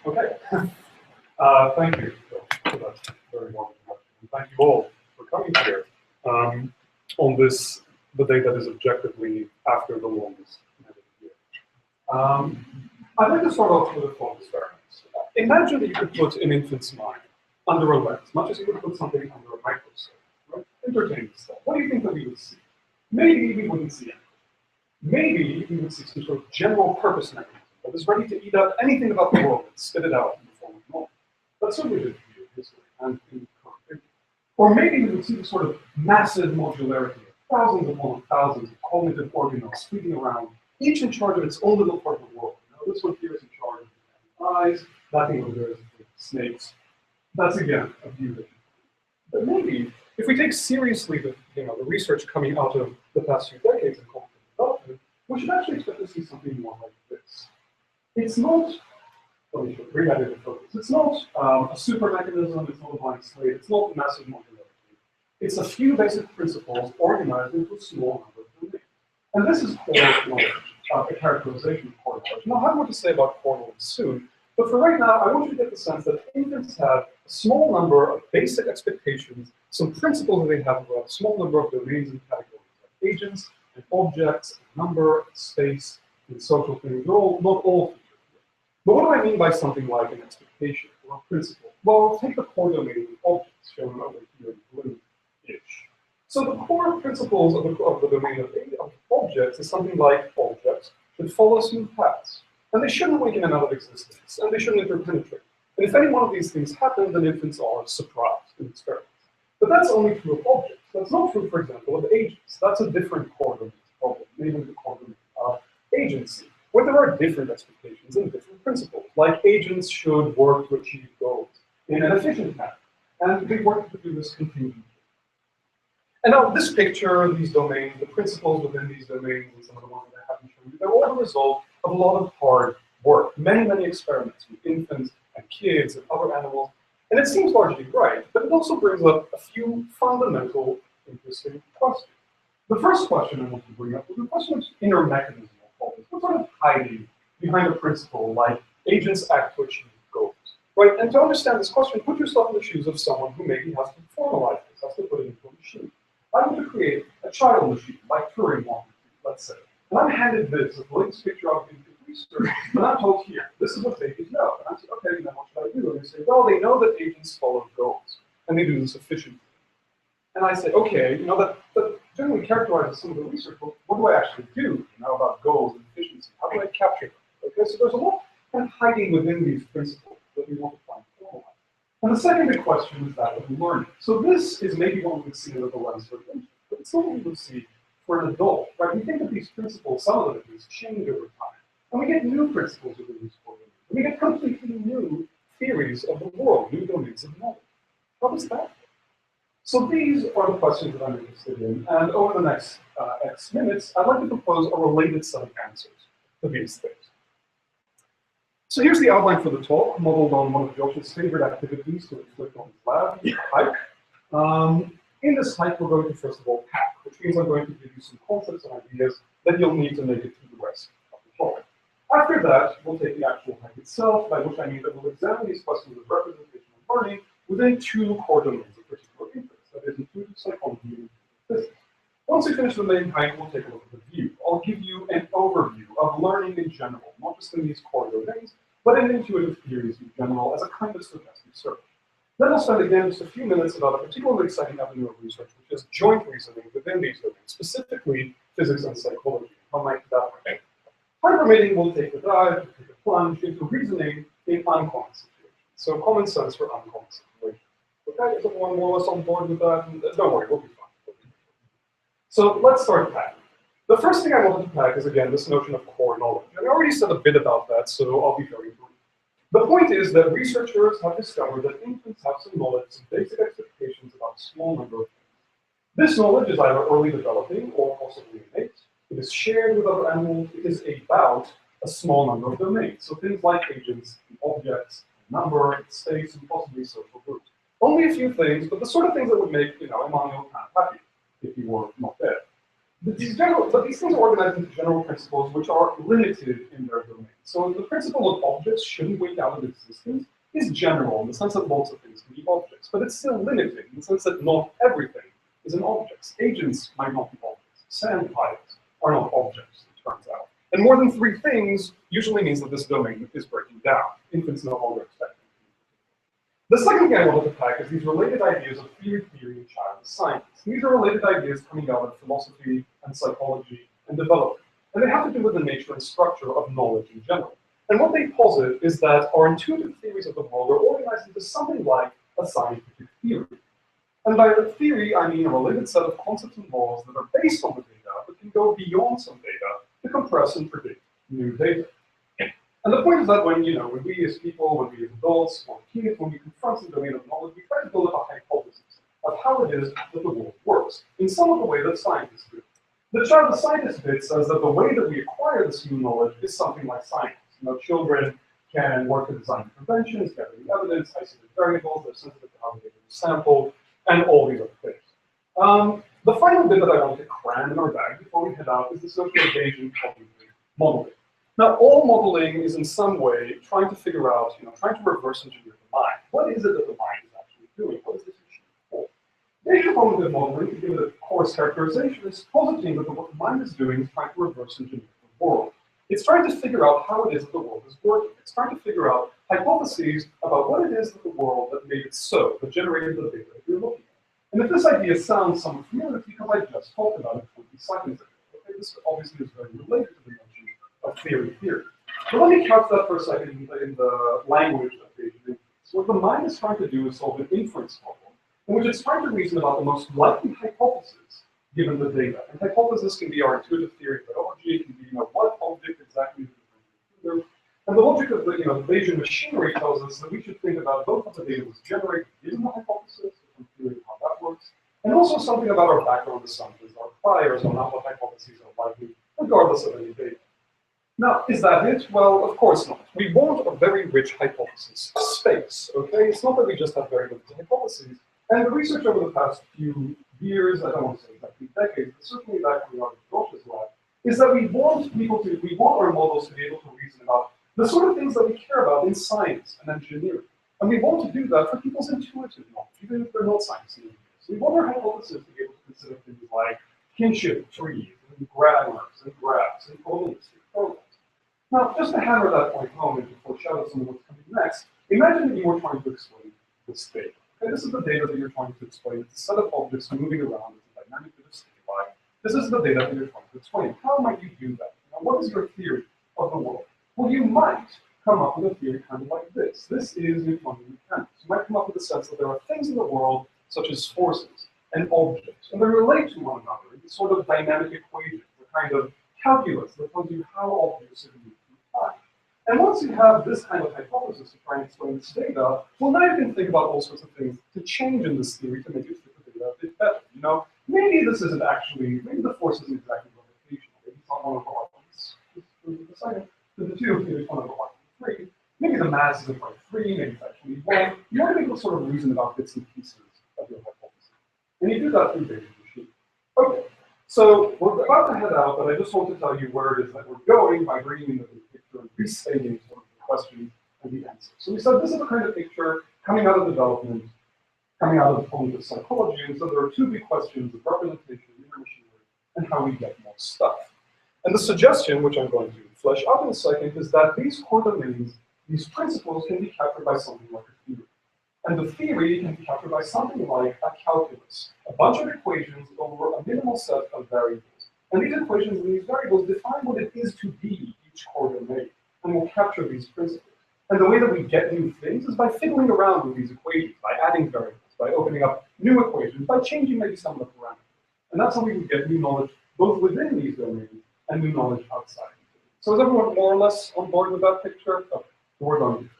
[SPEAKER 1] Okay. Thank you. That's very warm. Thank you all for coming here on this, the day that is objectively after the longest year. I'd like to start off with a thought experiment. Imagine that you could put an infant's mind under a lens, much as you would put something under a microscope, right? Entertaining stuff. What do you think that we would see? Maybe we wouldn't see anything. Maybe we would see some sort of general purpose mechanism that is ready to eat out anything about the world and spit it out in the form of moment. That's certainly the view of history and in current thinking. Or maybe we would see the sort of massive modularity of thousands upon thousands of cognitive organelles sweeping around, each in charge of its own little part of the world. Now, this one here is in charge of the eyes, that thing over there is in snakes. That's again a view that you can. But maybe if we take seriously the research coming out of the past few decades in cognitive development, we should actually expect to see something more like this. It's not, let me bring that into focus. It's not a super mechanism, it's not a blank slate, it's not massive modularity. It's a few basic principles organized into a small number of domains. And this is core knowledge, a characterization of core knowledge. And I'll have more to say about core knowledge soon, but for right now, I want you to get the sense that infants have a small number of basic expectations, some principles that they have about a small number of domains and categories, like agents and objects, and number, and space, and social things. They're all, not all features. But what do I mean by something like an expectation or a principle? Well, take the core domain of objects, shown over here in blue-ish. So the core principles of the domain of objects is something like objects that follow smooth paths. And they shouldn't weaken out of existence, and they shouldn't interpenetrate. And if any one of these things happen, then infants are surprised in experiments. But that's only true of objects. That's not true, for example, of agents. That's a different core domain problem, namely the core domain of agency, where there are different expectations and different principles, like agents should work to achieve goals in an efficient manner. And they wanted to do this contingently. And now this picture, these domains, the principles within these domains, and some of the ones that I haven't shown you, they're all the result of a lot of hard work. Many experiments with infants and kids and other animals. And it seems largely right, but it also brings up a few fundamental, interesting questions. The first question I want to bring up is the question of inner mechanism of all this. What sort of hiding behind a principle like agents act to achieve goals? Right? And to understand this question, put yourself in the shoes of someone who maybe has to formalize this, has to put it into a machine. I want to create a child machine, like Turing wanted to, let's say. And I'm handed this, the latest picture of research, and I'm told here, this is what babies know. And I say, okay, then what should I do? And they say, well, they know that agents follow goals, and they do this efficiently. And I say, okay, that generally characterizes some of the research, but what do I actually do about goals and efficiency? How do I capture them? Okay, so there's a lot kind of hiding within these principles that we want to find formalized. And the second big question is that of learning. So this is maybe what we would see under the lens for attention, but it's not what we would see for an adult, right? We think that these principles, some of them at least, change over time. And we get new principles within these programs. We get completely new theories of the world, new domains of knowledge. How does that work? So these are the questions that I'm interested in. And over the next X minutes, I'd like to propose a related set of answers to these things. So here's the outline for the talk, modeled on one of Josh's favorite activities to reflect on his lab, a hike. In this hike, we're going to first of all pack, which means I'm going to give you some concepts and ideas that you'll need to make it through the rest of the talk. After that, we'll take the actual hike itself, by which I mean that we'll examine these questions of representation and learning within two core domains of particular interest, that is intuitive psychology and physics. Once we finish the main hike, we'll take a look at the view. I'll give you an overview of learning in general, not just in these core domains, but in intuitive theories in general as a kind of stochastic search. Then I'll spend again just a few minutes about a particularly exciting avenue of research, which is joint reasoning within these domains, specifically physics and psychology. How might that work? Time permitting, we'll take a dive, take a plunge into reasoning in uncommon situations. So common sense for uncommon situations. Okay, is everyone more or less on board with that? Don't worry, we'll be fine. So let's start packing. The first thing I wanted to pack is, again, this notion of core knowledge. And I already said a bit about that, so I'll be very brief. The point is that researchers have discovered that infants have some knowledge, some basic expectations about a small number of things. This knowledge is either early developing or possibly innate. It is shared with other animals. It is about a small number of domains. So things like agents, objects, number, space, and possibly social groups. Only a few things, but the sort of things that would make, Emmanuel kind of happy if he were not dead. But these things are organized into general principles which are limited in their domain. So the principle of objects shouldn't wait out of existence is general in the sense that lots of things can be objects, but it's still limited in the sense that not everything is an object. Agents might not be objects. Sand piles are not objects, it turns out. And more than three things usually means that this domain is breaking down. Infants no longer expect it. The second thing I wanted to pack is these related ideas of theory, and child science. These are related ideas coming out of philosophy and psychology and development. And they have to do with the nature and structure of knowledge in general. And what they posit is that our intuitive theories of the world are organized into something like a scientific theory. And by the theory, I mean a related set of concepts and laws that are based on the data, but can go beyond some data to compress and predict new data. And the point is that when we as people, when we as adults or kids, when we confront the domain of knowledge, we try to build up a hypothesis of how it is that the world works, in some of the way that scientists do. The child scientist bit says that the way that we acquire this new knowledge is something like science. Children can work to design interventions, gathering evidence, isolate variables, they're sensitive to how the data is sampled, and all these other things. The final bit that I want to cram in our bag before we head out is this notion of Bayesian cognitive modeling. Now, all modeling is in some way trying to figure out, trying to reverse engineer the mind. What is it that the mind is actually doing? What is this machine for? Bayesian cognitive modeling, to give it a coarse characterization, is positing that what the mind is doing is trying to reverse engineer the world. It's trying to figure out how it is that the world is working. It's trying to figure out hypotheses about what it is that the world that made it so, that generated the data that you're looking at. And if this idea sounds somewhat familiar, it's because I just talked about it 20 seconds ago. Okay, this obviously is very related to the notion of theory. So let me couch that for a second in the language of Bayesian. So what the mind is trying to do is solve an inference problem, in which it's trying to reason about the most likely hypothesis given the data. And hypothesis can be our intuitive theory of biology, it can be what object exactly is the computer. And the logic of the, the Bayesian machinery tells us that we should think about both what the data was generated given the hypothesis, some theory of how that works, and also something about our background assumptions, our priors on what hypotheses are likely, regardless of any data. Now, is that it? Well, of course not. We want a very rich hypothesis space, okay? It's not that we just have very limited hypotheses. And the research over the past few years, I don't want to say exactly decades, but certainly back when we were in Josh's lab, is that we want our models to be able to reason about the sort of things that we care about in science and engineering. And we want to do that for people's intuitive knowledge, even if they're not science engineers. We want our hypothesis to be able to consider things like kinship trees, and grammars, and graphs, and probabilistic programs. Now, just to hammer that point home and to foreshadow some of what's coming next, imagine that you were trying to explain this data. Okay, this is the data that you're trying to explain. It's a set of objects moving around. It's a dynamic bit of stimuli. This is the data that you're trying to explain. How might you do that? Now, what is your theory of the world? Well, you might come up with a theory kind of like this. This is Newtonian mechanics. You might come up with the sense that there are things in the world, such as forces and objects, and they relate to one another in this sort of dynamic equation, the kind of calculus that tells you how objects are moving through time. And once you have this kind of hypothesis to try and explain this data, well, now you can think about all sorts of things to change in this theory to make it fit the data a bit better. Maybe this isn't actually, maybe the force isn't exactly gravitational. Maybe it's not one of the arguments. The two maybe it's one of the arguments 3. Maybe the mass isn't quite 3, maybe it's actually 1. You want to be able to sort of reason about bits and pieces of your hypothesis. And you do that through Bayesian machine. Okay, so we're about to head out, but I just want to tell you where it is that we're going by bringing in the big picture and restating sort of the questions and the answers. So we said this is the kind of picture coming out of development, coming out of cognitive psychology, and so there are two big questions of representation, inner machinery, and how we get more stuff. And the suggestion, which I'm going to flesh out in a second, is that these core domains, these principles, can be captured by something like a theory. And the theory can be captured by something like a calculus, a bunch of equations over a minimal set of variables. And these equations and these variables define what it is to be each core domain, and will capture these principles. And the way that we get new things is by fiddling around with these equations, by adding variables, by opening up new equations, by changing maybe some of the parameters. And that's how we would get new knowledge both within these domains and new knowledge outside. So is everyone more or less on board with that picture? Okay, we're going to.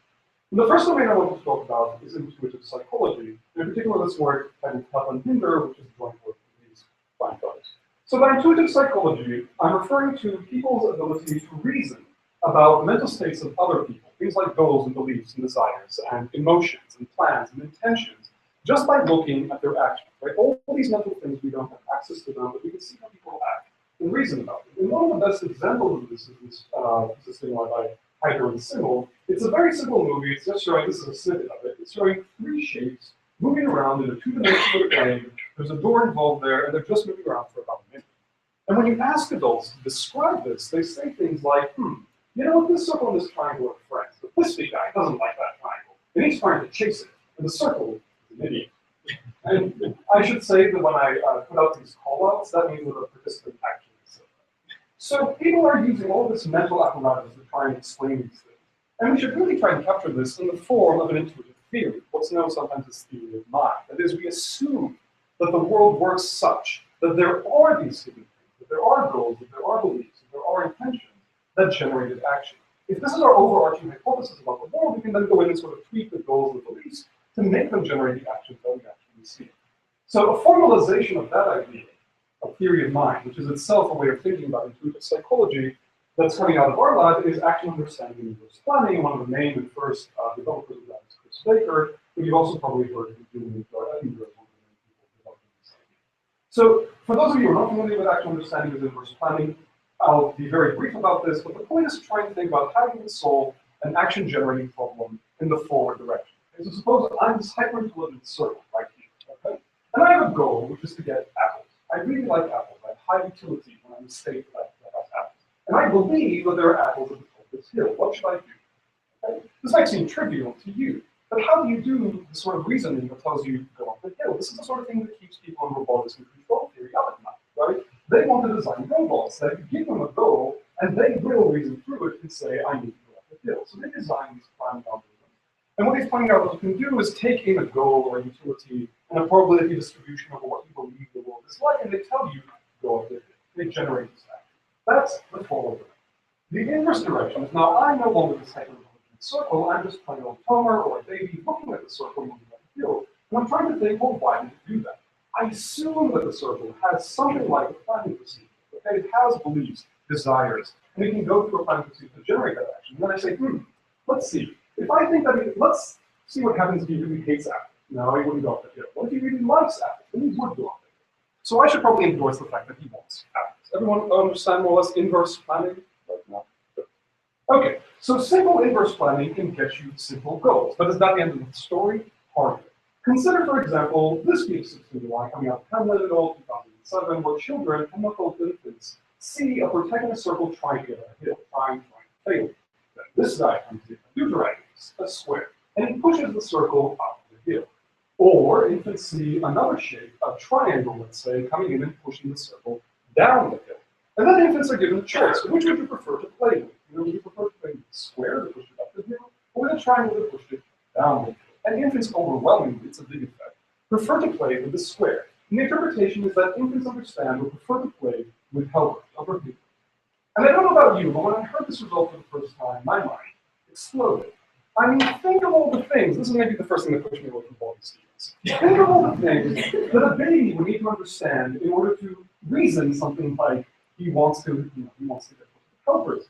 [SPEAKER 1] The first domain I want to talk about is intuitive psychology. In particular, this work by Kaplan Hinder, which is joint work with these fine fellows. So by intuitive psychology, I'm referring to people's ability to reason about mental states of other people, things like goals and beliefs and desires and emotions and plans and intentions, just by looking at their actions. Right? All these mental things, we don't have access to them, but we can see how people act and reason about it. And one of the best examples of this is this thing by Heider and Simmel. It's a very simple movie. It's just showing, this is a snippet of it. It's showing 3 shapes moving around in a 2-dimensional plane. There's a door involved there, and they're just moving around for about a minute. And when you ask adults to describe this, they say things like, you know what, this circle and this triangle are friends, but this big guy doesn't like that triangle, and he's trying to chase it, and the circle is an idiot. And I should say that when I put out these call-outs, that means that a participant actually said that. So people are using all this mental apparatus to try and explain these things. And we should really try and capture this in the form of an intuitive theory, what's known sometimes as theory of mind. That is, we assume that the world works such that there are these hidden things, that there are goals, that there are beliefs, that there are intentions that generated action. If this is our overarching hypothesis about the world, we can then go in and sort of tweak the goals and beliefs to make them generate the actions that we actually see. So a formalization of that idea, a theory of mind, which is itself a way of thinking about intuitive psychology, that's coming out of our lab is action understanding and reverse planning. One of the main and first developers of that is Chris Baker, who you've also probably heard from Julian Edinburgh as one of the main people developing this idea. So for those of you who are not familiar with action understanding and reverse planning, I'll be very brief about this, but the point is to try and think about how you can solve an action generating problem in the forward direction. Okay, so suppose I'm this hyper-intelligent circle right here, okay? And I have a goal, which is to get apples. I really like apples. I have high utility when I'm in a state that has apples. And I believe that there are apples at the top of this hill. What should I do? Okay? This might seem trivial to you, but how do you do the sort of reasoning that tells you to go up the hill? This is the sort of thing that keeps people in robotics and control theory up at night, right? They want to design robots that you give them a goal, and they will reason through it and say, I need to go up the hill. So they design these planning algorithms. And what he's pointing out that you can do is take in a goal or a utility and a probability distribution over what you believe the world is like, and they tell you, go up the hill. They generate this action. That's the forward direction. The inverse direction is now I no longer just taking a circle, I'm just playing on Tomer or a baby looking at the circle moving down the field. And I'm trying to think, well, why did it do that? I assume that the circle has something like a planning procedure. Okay, it has beliefs, desires, and it can go through a planning procedure to generate that action. And then I say, let's see. If I think that, let's see what happens if he really hates apples. No, he wouldn't go up the hill. What if he really likes apples? Then he would go up the hill. So I should probably endorse the fact that he wants apples. Everyone understand more or less inverse planning? Okay, so simple inverse planning can get you simple goals, but is that the end of the story? Hardly. Consider, for example, this piece of stimuli coming out of Hamlet et al. 2007, where children, chemical infants, see a protagonist circle trying to get on a hill, trying to fail. Then this guy comes in, a deuteragonist, a square, and he pushes the circle up the hill. Or infants see another shape, a triangle, let's say, coming in and pushing the circle down the hill. And then infants are given a choice. Which would you prefer to play with? Would you prefer to play with the square that pushed it up the hill, or with a triangle that pushed it down the hill? And infants overwhelmingly, it's a big effect, prefer to play with the square. And the interpretation is that infants understand or prefer to play with helpers, other people. And I don't know about you, but when I heard this result for the first time, my mind exploded. I mean, think of all the things. This is maybe the first thing that pushed me away from Baldy Stevens. Think of all the things that a baby would need to understand in order to reason something like he wants to, he wants to get helpers.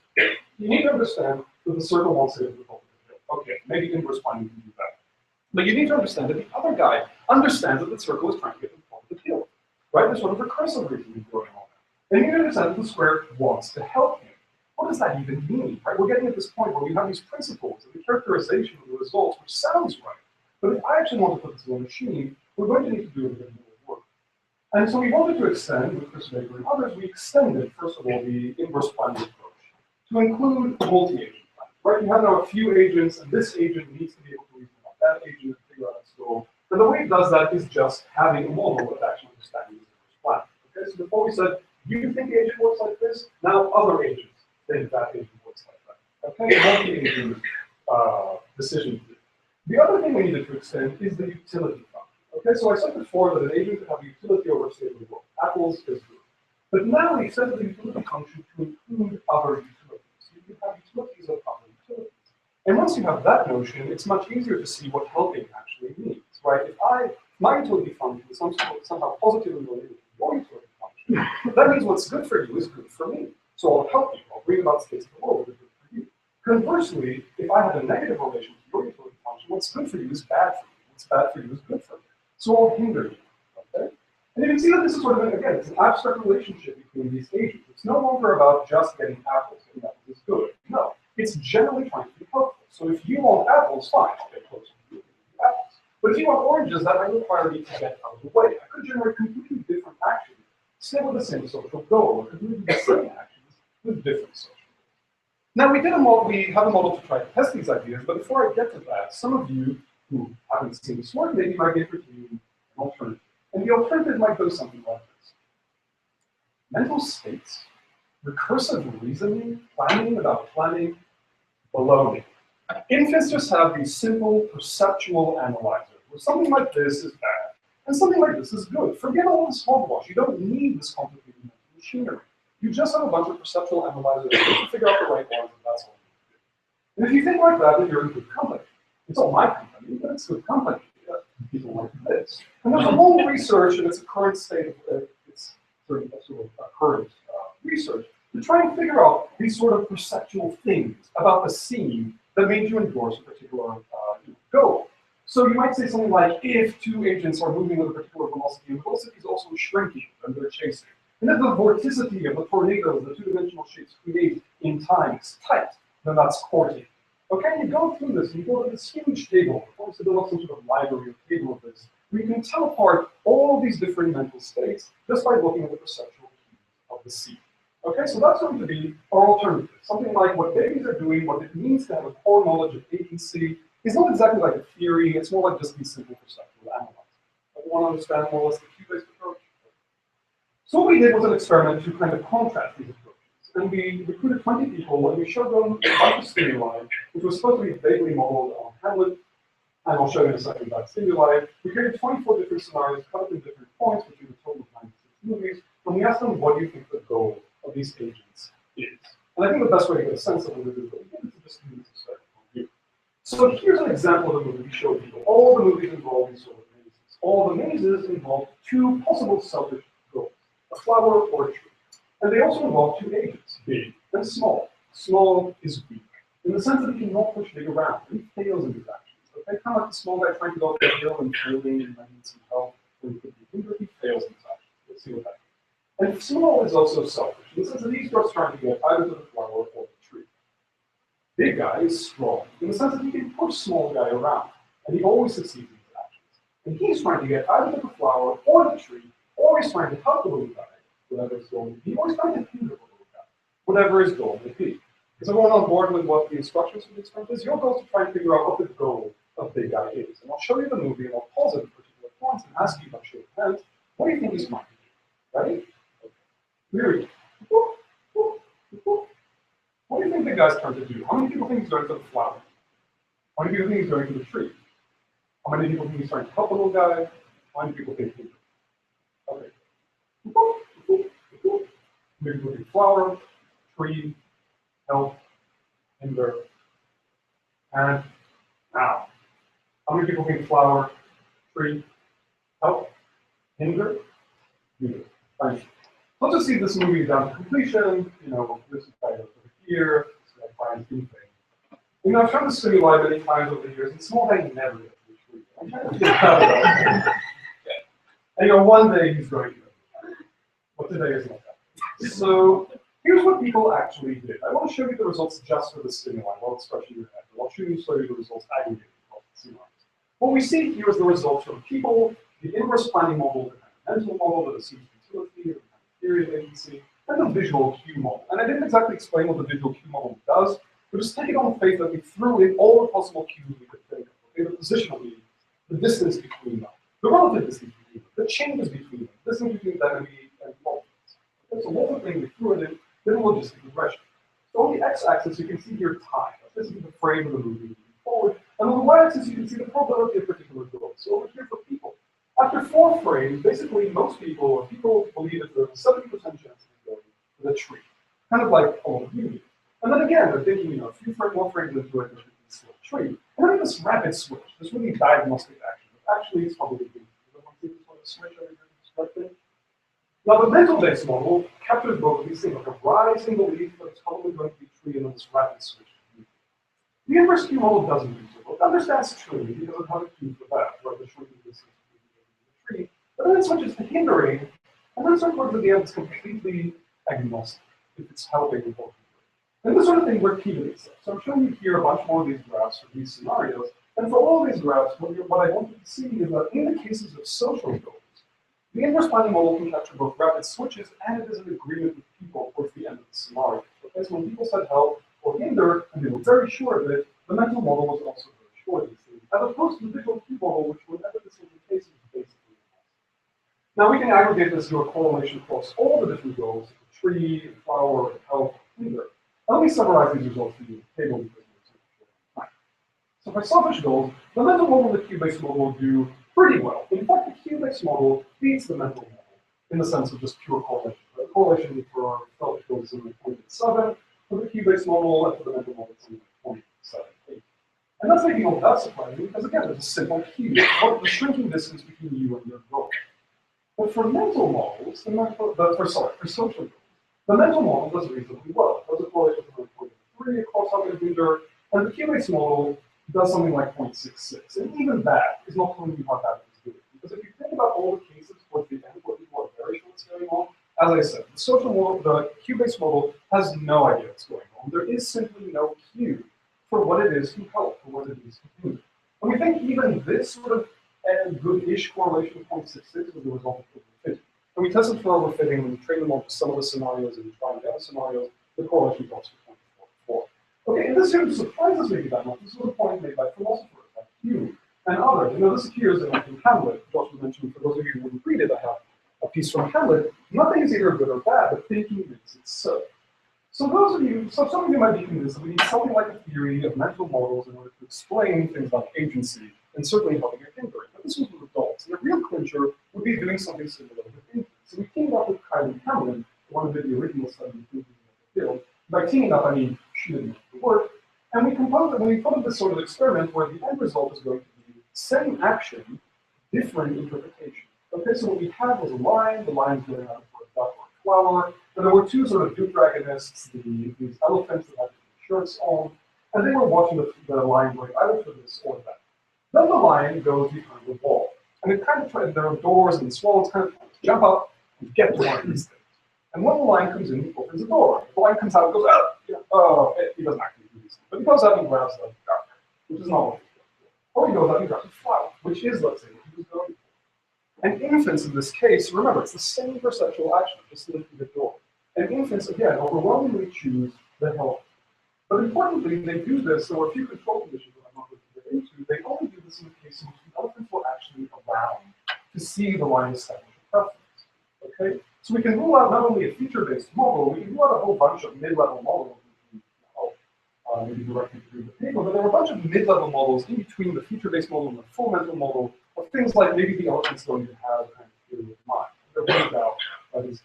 [SPEAKER 1] You need to understand that the circle wants to get to the top of the hill. Okay, maybe inverse planning can do that. But you need to understand that the other guy understands that the circle is trying to get to the top of the hill. Right? There's sort of recursive reasoning going on. And you need to understand that the square wants to help him. What does that even mean? Right? We're getting at this point where we have these principles and the characterization of the results, which sounds right. But if I actually want to put this in a machine, we're going to need to do a bit more work. And so we wanted to extend, with Chris Baker and others, we extended, first of all, the inverse planning approach to include multi-agent planning. Right? You have now a few agents, and this agent needs to be able to reason about that agent and figure out its goal. And the way it does that is just having a model that actually understands the inverse planning. Okay, so before we said, you think the agent works like this? Now other agents think that agent works like that. Okay, multi-agent decision. The other thing we needed to extend is the utility function. Okay, so I said before that an agent can have utility over a stable world. Apples is good. But now we extended the utility function to include other utilities. You can have utilities of other utilities. And once you have that notion, it's much easier to see what helping actually means, right? If my utility function is somehow positively related to your utility function, that means what's good for you is good for me. So I'll help you. I'll bring about states of the world that are good for you. Conversely, if I have a negative relation to your utility function, what's good for you is bad for you. What's bad for you is good for me. So I'll hinder you. Okay? And you can see that this is sort of, again, it's an abstract relationship between these agents. It's no longer about just getting apples. Getting apples is good. No, it's generally trying to be helpful. So if you want apples, fine, I'll get closer to you. Apples. But if you want oranges, that might require me to get out of the way. I could generate completely different actions, still with the same social goal, or completely the same actions with different social goals. Now we have a model to try to test these ideas, but before I get to that, some of you who haven't seen this work maybe might get to you an alternative. And the alternative might go something like this. Mental states, recursive reasoning, planning about planning, baloney. Infants just have these simple perceptual analyzers, where something like this is bad, and something like this is good. Forget all this hogwash. You don't need this complicated mental machinery. You just have a bunch of perceptual analyzers to figure out the right ones, and that's all you do. And if you think like that, then you're in good company. It's not my company, but it's good company. People like this. And there's a whole research, and it's a current state of it's sort of current research to try and figure out these sort of perceptual things about the scene that made you endorse a particular goal. So you might say something like, if two agents are moving with a particular velocity, and the velocity is also shrinking when they're chasing, and if the vorticity of the tornadoes the two-dimensional shapes create in time is tight, then that's courting. Okay, you go through this, and you go to this huge table, obviously there was some sort of library or table of this, where you can tell apart all of these different mental states just by looking at the perceptual cues of the scene. Okay, so that's going to be our alternative. Something like what babies are doing, what it means to have a core knowledge of agency, is not exactly like a theory, it's more like just these simple perceptual analyzers. Everyone understand more or less the cue-based approach? So what we did was an experiment to kind of contrast these approaches. And we recruited 20 people, and we showed them a bunch of stimuli, which was supposed to be vaguely modeled on Hamlet, and I'll show you in a second that stimuli. We created 24 different scenarios, cut up in different points between a total of 96 movies, and we asked them, what do you think the goal of these agents is? And I think the best way to get a sense of what it is that we get is to just use this point of view. So here's an example of a movie we show people. All the movies involve these sort of mazes. All the mazes involve two possible selfish goals, a flower or a tree. And they also involve two agents, big and small. Small is weak, in the sense that he cannot push big around, and he fails in these actions. Okay, kind of like the small guy trying to go up the hill and failing and might need some help, or he could be hindered, he fails in these actions. Let's see what that means. And small is also selfish, in the sense that he starts trying to get either to the flower or the tree. Big guy is strong, in the sense that he can push small guy around, and he always succeeds in his actions. And he's trying to get either to the flower or the tree, or he's trying to help the little guy, whatever his goal may be, or he's trying to hinder the little guy, whatever his goal may be. Is everyone on board with what the instructions for the experiment is? Your goal is to try and figure out what the goal of Big Guy is. And I'll show you the movie, and I'll pause it at particular points and ask you by show of hands, what do you think he's trying to do? Ready? Okay. Here we go. What do you think Big Guy's trying to do? How many people think he's going to the flower? How many people think he's going to the tree? How many people think he's trying to help the little guy? How many people think he's okay. How many people think flower, tree, help, hinder, and now. How many people think flower, tree, help, hinder, hinder? Thank you. Let's just see this movie down to completion. You know, this is kind of over here. This is Brian's new thing. You know, I've shown this stimuli many times over the years, and small guy never gets to the tree. I'm trying to figure out that. And you know, one day he's going to. But today is not that. So here's what people actually did. I want to show you the results just for the stimuli, while it's fresh in your head. I'll show you the results aggregated across the stimuli. What we see here is the results from people, the inverse planning model, the kind of mental model, the assumes utility, the kind of theory of agency, and the visual cue model. And I didn't exactly explain what the visual cue model does, but just take it on faith that we threw in all the possible cues we could think of. Okay, the position of leads, the distance between them, the relative distance between them, the changes between them, the distance between them and multiples. Okay, so all the things we threw it in, then logistic regression. So on the x-axis, you can see here time. This is the frame of the movie moving forward. And on the y-axis, you can see the probability of particular goals. So over here for people, after 4 frames, basically most people, or people believe that there's a 70% chance of going to the tree, kind of like all of you. And then again, they're thinking, you know, a few more frames into it, there's still a tree. And then this rapid switch, this really diagnostic action, but actually it's probably good. You don't think this one to switch over here? Now the mental-based model captures both of these things, like a rising belief that it's probably going to be tree and then this rapid switch. The inverse cue model doesn't use it. It understands tree, it doesn't have a cue for that, right? The shrinking distance between the tree. But then it switches to hindering, and then sort of at the end it's completely agnostic if it's helping or hindering. And this sort of thing we're key to this. So I'm showing you here a bunch more of these graphs for these scenarios. And for all of these graphs, what I want you to see is that in the cases of social goals, the inverse planning model can capture both rapid switches and it is an agreement with people towards the end of the scenario. Okay, so when people said help or hinder, and they were very sure of it, the mental model was also very sure of these things, as opposed to the visual cue model, which whenever this was the case, is basically impossible. Now we can aggregate this to a correlation across all the different goals, the tree, the flower, the help, hinder. Let me summarize these results for you in the table because we're too short on time. So for selfish goals, the mental model and the cue-based model will do pretty well. In fact, the cue-based model beats the mental model in the sense of just pure correlation. The correlation for selfish goals is only 0.7, for the cue-based model and for the mental model it's only 0.78. And that's maybe not that surprising because again, there's a simple cue. What the shrinking distance between you and your goal. But for mental models, for social goals, the mental model does reasonably well. It does a correlation of 0.3 across how they hinder, and the cue-based model does something like 0.66. And even that is not telling you how bad it's doing. Because if you think about all the cases towards the end where people are very sure what's going on, as I said, the social model, the cue-based model has no idea what's going on. There is simply no cue for what it is to help, for what it is to hinder. And we think even this sort of good-ish correlation of 0.66 was the result of overfitting. And we tested for overfitting when we trained them on some of the scenarios and trying the other scenarios, the correlation drops to 0.44. Okay, and this here surprises me that much. This was a point made by philosophers like Hume and others. You know, this appears in Hamlet. Joshua mentioned, for those of you who wouldn't read it, I have a piece from Hamlet. Nothing is either good or bad, but thinking makes it so. So those of you, so some of you might be convinced that we need something like a theory of mental models in order to explain things like agency and certainly helping or hindering. But this was with adults. And the real clincher would be doing something similar with infants. So we came up with Kylie Hamlin, one of the original studies in the field, By teaming up, I mean she didn't do the work. And we compose it, and we put in this sort of experiment where the end result is going to be same action, different interpretation. Okay, so what we had was a line, the line's going out for a duck or a flower, and there were two sort of duke dragonists, these elephants that had shirts on, and they were watching the line going either for this or that. Then the line goes behind the wall, and it kind of tries, there are doors and swallows kind of jump up and get to one of these things. And when the line comes in, he opens the door. The line comes out and goes, he doesn't actually do these things, but he goes out and grabs the duck, which is not what he's going for. Or he goes out and grabs a flower, which is, let's say, what he was going for. And infants in this case, remember, it's the same perceptual action, just lifting the door. And infants, again, overwhelmingly choose the help. But importantly, they do this, there were a few control conditions that I'm not going to get into, they only do this in the case in which the elephants were actually allowed to see the line establish a preference. Okay? So we can rule out not only a feature-based model, we can rule out a whole bunch of mid-level models, which we maybe directly through the paper, but there are a bunch of mid-level models in between the feature-based model and the full mental model of things like maybe the elephant's going to have kind of theory of mind. They're worried about these.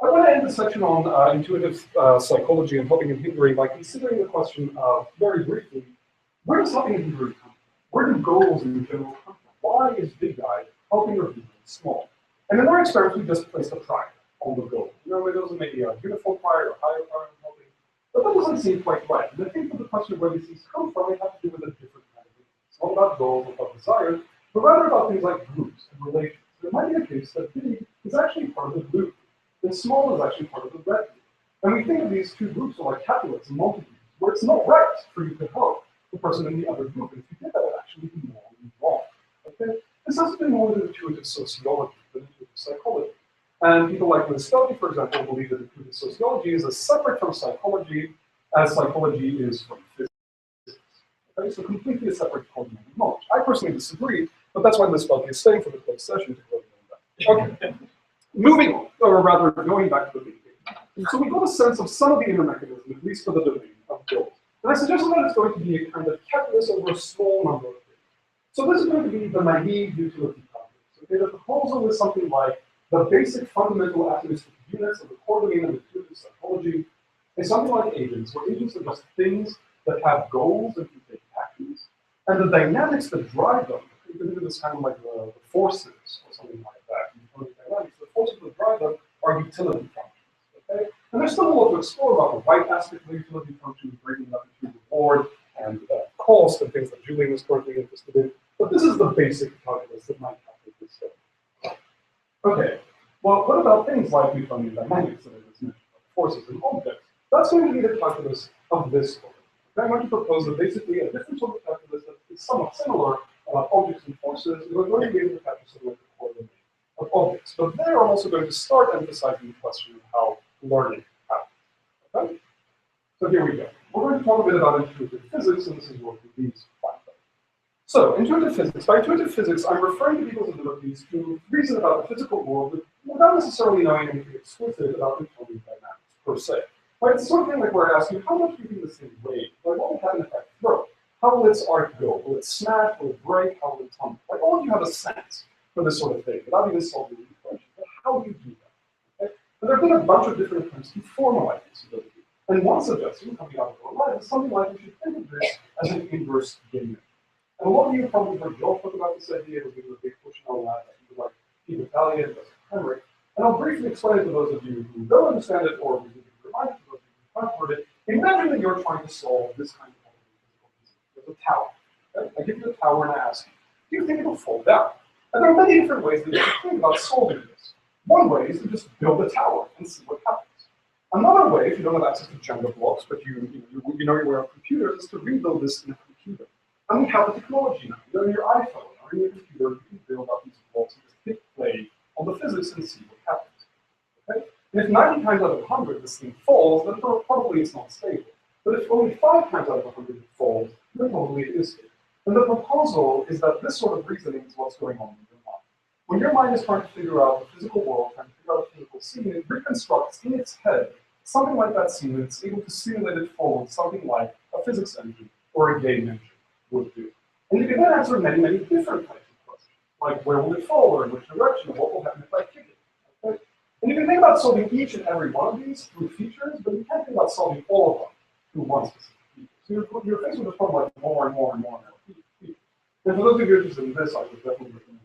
[SPEAKER 1] I want to end the section on intuitive psychology and helping and hindering by considering the question of, very briefly, where does helping and hindering come from? Where do goals in general come from? Why is big guy helping or hindering small? And in our experiments, we just placed a prior on the goal. You know, those are maybe a uniform prior or higher prior in helping, but that doesn't seem quite right. And I think that the question of where these things come from, they have to do with a different kind of thing. It's not about goals, not about desires, but rather about things like groups and relations. There might be a case that big is actually part of the blue, and small is actually part of the red group. And we think of these two groups are like capulets and multitudes, where it's not right for you to help the person in the other group. And if you did that, it would actually be morally wrong. Okay? This has to be more than intuitive sociology than intuitive psychology. And people like Liz Felty, for example, believe that intuitive sociology is as separate from psychology as psychology is from physics. Okay? So completely a separate fundamental knowledge. I personally disagree, but that's why Liz Felty is staying for the closed session to go on that. Okay. Moving on, or rather going back to the beginning. So we got a sense of some of the inner mechanism, at least for the domain of goals. And I suggested that it's going to be a kind of calculus over a small number of things. So this is going to be the naive utility calculus. Okay, the proposal is something like the basic fundamental atomistic units of the core domain of intuitive psychology is something like agents, where agents are just things that have goals and can take actions. And the dynamics that drive them, you can think of this kind of like the forces or something like that. Dynamics, the forces that drive them are utility functions. Okay? And there's still a lot to explore about the right aspect of the utility function, breaking it up into reward and cost and things that Julian is currently interested in. But this is the basic calculus that might calculate this stuff. Okay, well, what about things like Newtonian dynamics that I just mentioned, like forces and objects? That's going to be the calculus of this story. Okay, I'm going to propose that basically a different sort of calculus that is somewhat similar about objects and forces. We're going to be able to capture something like the core domain of objects. But there I'm also going to start emphasizing the question of how learning happens. Okay? So here we go. We're going to talk a bit about intuitive physics, and this is what we use. So, intuitive physics. By intuitive physics, I'm referring to people's abilities to reason about the physical world without necessarily knowing anything explicit about Newtonian dynamics, per se. Right? It's the sort of thing like we're asking, how much do you think this thing weighs? Like, what will happen if I throw it? How will its arc go? Will it smash? Will it break? How will it tumble? Like, all of you have a sense for this sort of thing, without even solving the equation. But how do you do that? Okay? And there have been a bunch of different attempts to formalize this ability. And one suggestion coming out of our life is something like we should think of this as an inverse gain. And a lot of you probably heard Joel talk about this idea. We're giving a big push on that. People like Peter Elliott, Dustin Henrik. And I'll briefly explain it to those of you who don't understand it, or who need to be reminded to those of you who haven't heard it. Imagine that you're trying to solve this kind of problem. There's a tower. Okay? I give you a tower and I ask you, do you think it'll fall down? And there are many different ways that you can think about solving this. One way is to just build a tower and see what happens. Another way, if you don't have access to Jenga blocks, but you know your way on computers, is to rebuild this in a computer. And we have the technology now. You know, on your iPhone or in your computer, you can build up these blocks and just hit play on the physics and see what happens. Okay? And if 90 times out of 100 this thing falls, then probably it's not stable. But if only 5 times out of 100 it falls, then probably it is stable. And the proposal is that this sort of reasoning is what's going on in your mind. When your mind is trying to figure out the physical world, trying to figure out a physical scene, it reconstructs in its head something like that scene, and it's able to simulate it forward, something like a physics engine or a game engine would do. And you can then answer many, many different types of questions, like where will it fall, or in which direction, or what will happen if I kick it. Okay? And you can think about solving each and every one of these through features, but you can't think about solving all of them through one specific feature. So you're faced with a problem like more and more and more features. And for those of you interested in this, I would definitely recommend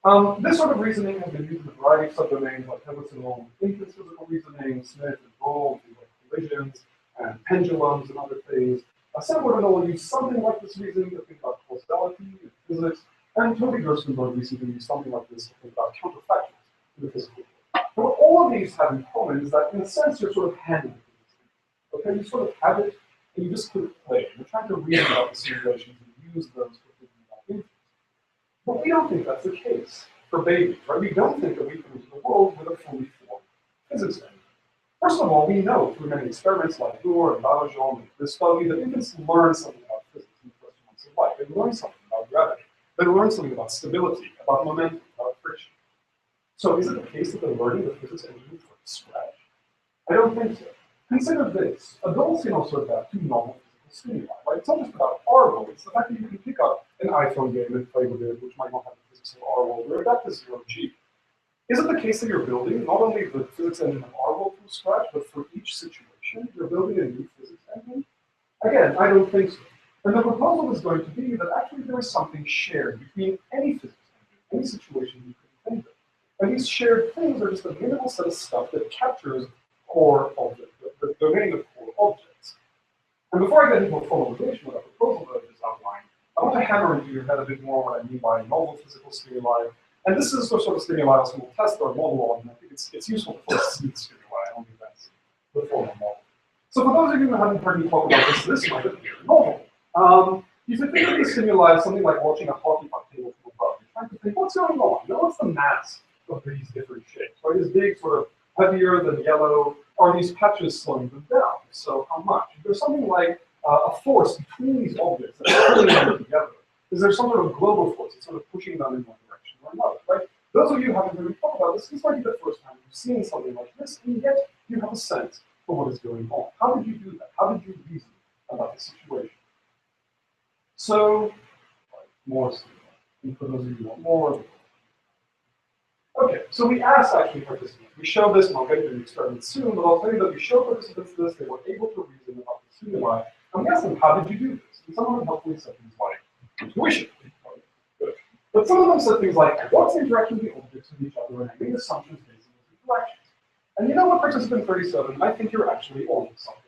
[SPEAKER 1] you. This sort of reasoning has been used in a variety of subdomains like Hevesel, inference physical reasoning, Smith and Boole, things like collisions, and pendulums and other things. Sandler and all use something like this reasoning to think about causality in physics, and Toby Gerstenberg recently used something like this to think about counterfactuals in the physical world. And what all of these have in common is that, in a sense, you're sort of handling it. Okay, you sort of have it, and you just click play. You're trying to reason about the simulations and use those for thinking about inference. But we don't think that's the case for babies, right? We don't think that we come into the world with a fully formed physics engine. First of all, we know through many experiments like Bohr and Balajon and Christophe that infants learn something about physics in the first months of life. They learn something about gravity. They learn something about stability, about momentum, about friction. So is it the case that they're learning the physics engine from scratch? I don't think so. Consider this. Adults can also adapt to normal physical stimuli, right? It's not just about our world. It's the fact that you can pick up an iPhone game and play with it, which might not have the physics of our world, or adapt to zero-G. Is it the case that you're building not only the physics engine of our world from scratch, but for each situation, you're building a new physics engine? Again, I don't think so. And the proposal is going to be that actually there is something shared between any physics engine, any situation you could think of. And these shared things are just a minimal set of stuff that captures core objects, the domain of core objects. And before I get into a formalization of that proposal that I just outlined, I want to hammer into your head a bit more what I mean by novel physical stimuli. And this is the sort of stimuli also we'll test our model on, and I think it's useful to first see the stimuli, I don't think that's the formal model. So for those of you who haven't heard me talk about this might appear novel. You can think of these stimuli as something like watching a hockey puck table from above. You're trying to think, what's going on? You know, what's the mass of these different shapes? Right? This big, sort of heavier than yellow, are these patches slowing them down? So how much? If there's something like a force between these objects that are pulling them together, is there some sort of global force that's sort of pushing them in one direction or another, right? Those of you who haven't really thought about this might be the first time you've seen something like this, and yet you have a sense for what is going on. How did you do that? How did you reason about the situation? So, more and for those of you who want more. Okay, so we asked actually participants. We showed this, and I'll get into the experiment soon, but I'll tell you that we showed participants this, they were able to reason about the stimuli, and we asked them, how did you do this? And some of them helpfully said things like, intuition. But some of them said things like, what's the interaction of the objects with each other, and I made assumptions based on those interactions. And you know what, participant 37, I think you're actually on to something.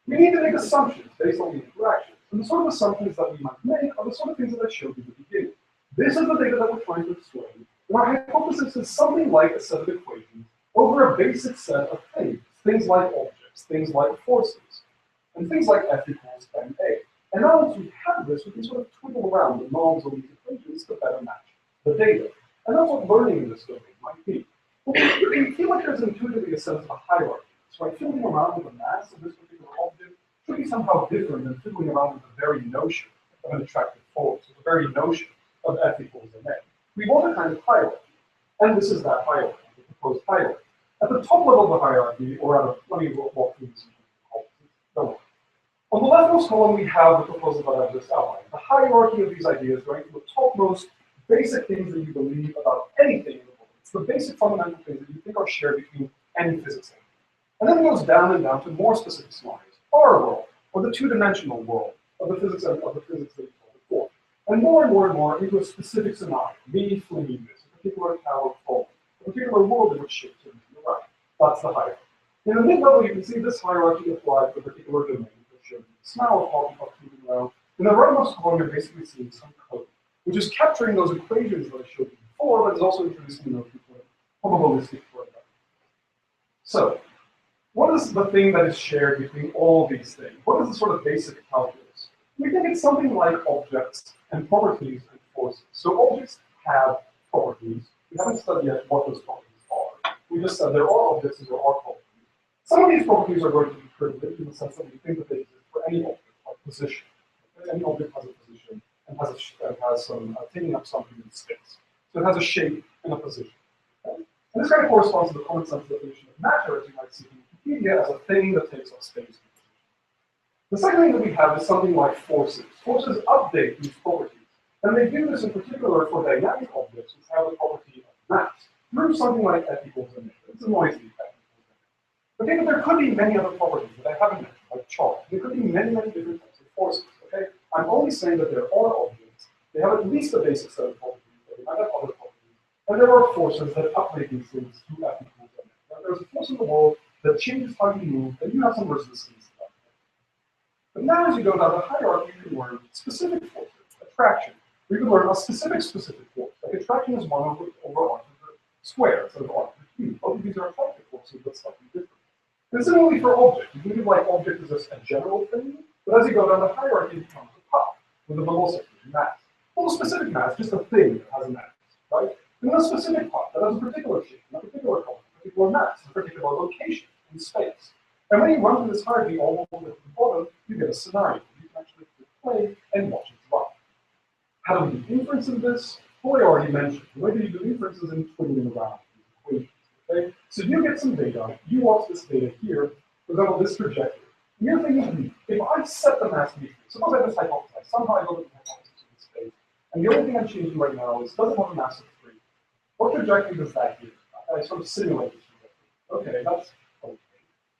[SPEAKER 1] We need to make assumptions based on the interactions. And the sort of assumptions that we might make are the sort of things that I showed you at the beginning. This is the data that we're trying to explain. And our hypothesis is something like a set of equations over a basic set of things like objects, things like forces, and things like F equals ma. And now once we have this, we can sort of twiddle around the norms of these equations to better match the data. And that's what learning in this domain might be. We feel like there's intuitively a sense of a hierarchy. So like fiddling around with the mass of this particular object should be somehow different than fiddling around with the very notion of an attractive force, or the very notion of F equals ma. We want a kind of hierarchy. And this is that hierarchy, the proposed hierarchy. At the top level of the hierarchy, or rather, let me walk through this. On the leftmost column, we have the proposal that I've just outlined. The hierarchy of these ideas going from the topmost basic things that you believe about anything in the world. It's the basic fundamental things that you think are shared between any physics engine. And then it goes down and down to more specific scenarios. Our world, or the two-dimensional world of the physics that you saw before. And more into a specific scenario. Me flinging this, a particular tower falling, a particular world in which shapes are moving around. That's the hierarchy. In the mid-level, you can see this hierarchy applied to a particular domain. The smell of hockey puck moving around. In the rightmost column, you're basically seeing some code, which is capturing those equations that I showed you before, but is also introducing the notion for probabilistic product. So, what is the thing that is shared between all these things? What is the sort of basic calculus? We think it's something like objects and properties and forces. So objects have properties. We haven't studied yet what those properties are. We just said there are objects and there are properties. Some of these properties are going to be privileged in the sense that we think that they exist for any object, like position. Any object has a position and has some taking up something in space. So it has a shape and a position. Okay? And this kind of corresponds to the common sense definition of matter, as you might see in Wikipedia, as a thing that takes up space. The second thing that we have is something like forces. Forces update these properties. And they do this in particular for dynamic objects which have the property of mass.
[SPEAKER 9] through something like F equals mx. It's a noisy F equals mx. Okay, but there could be many other properties that I haven't mentioned, like charge. There could be many, many different types of forces. Okay, I'm only saying that there are objects. They have at least a basic set of properties, but they might have other properties. And there are forces that upgrade these things to F equals mx. Now, there's a force in the world that changes how you move, and you have some resistance. But now, as you go down the hierarchy, you can learn specific forces, attraction. You can learn a specific force. Like attraction is 1 over r to the square instead of r to the cube. Both of these are attractive forces, but slightly different. And similarly for object, you can think like object is just a general thing, but as you go down the hierarchy, it becomes a puff with a velocity, mass. Well, a specific mass, just a thing that has a mass, right? And then a specific puff that has a particular shape, a particular color, a particular mass, a particular location in space. And when you run through this hierarchy all the way to the bottom, you get a scenario. You can actually play and watch it run. How do we do inference in this? Well, I already mentioned. The way that you do inference is in twiddling around these equations. Okay? So you get some data, you watch this data here, for example, this trajectory. And you're thinking, if I set the mass to be 3, suppose I have this hypothesis, somehow I go to the hypothesis in space, and the only thing I'm changing right now is, does it have a mass of 3? What trajectory does that give? I sort of simulate this trajectory. Okay, that's okay.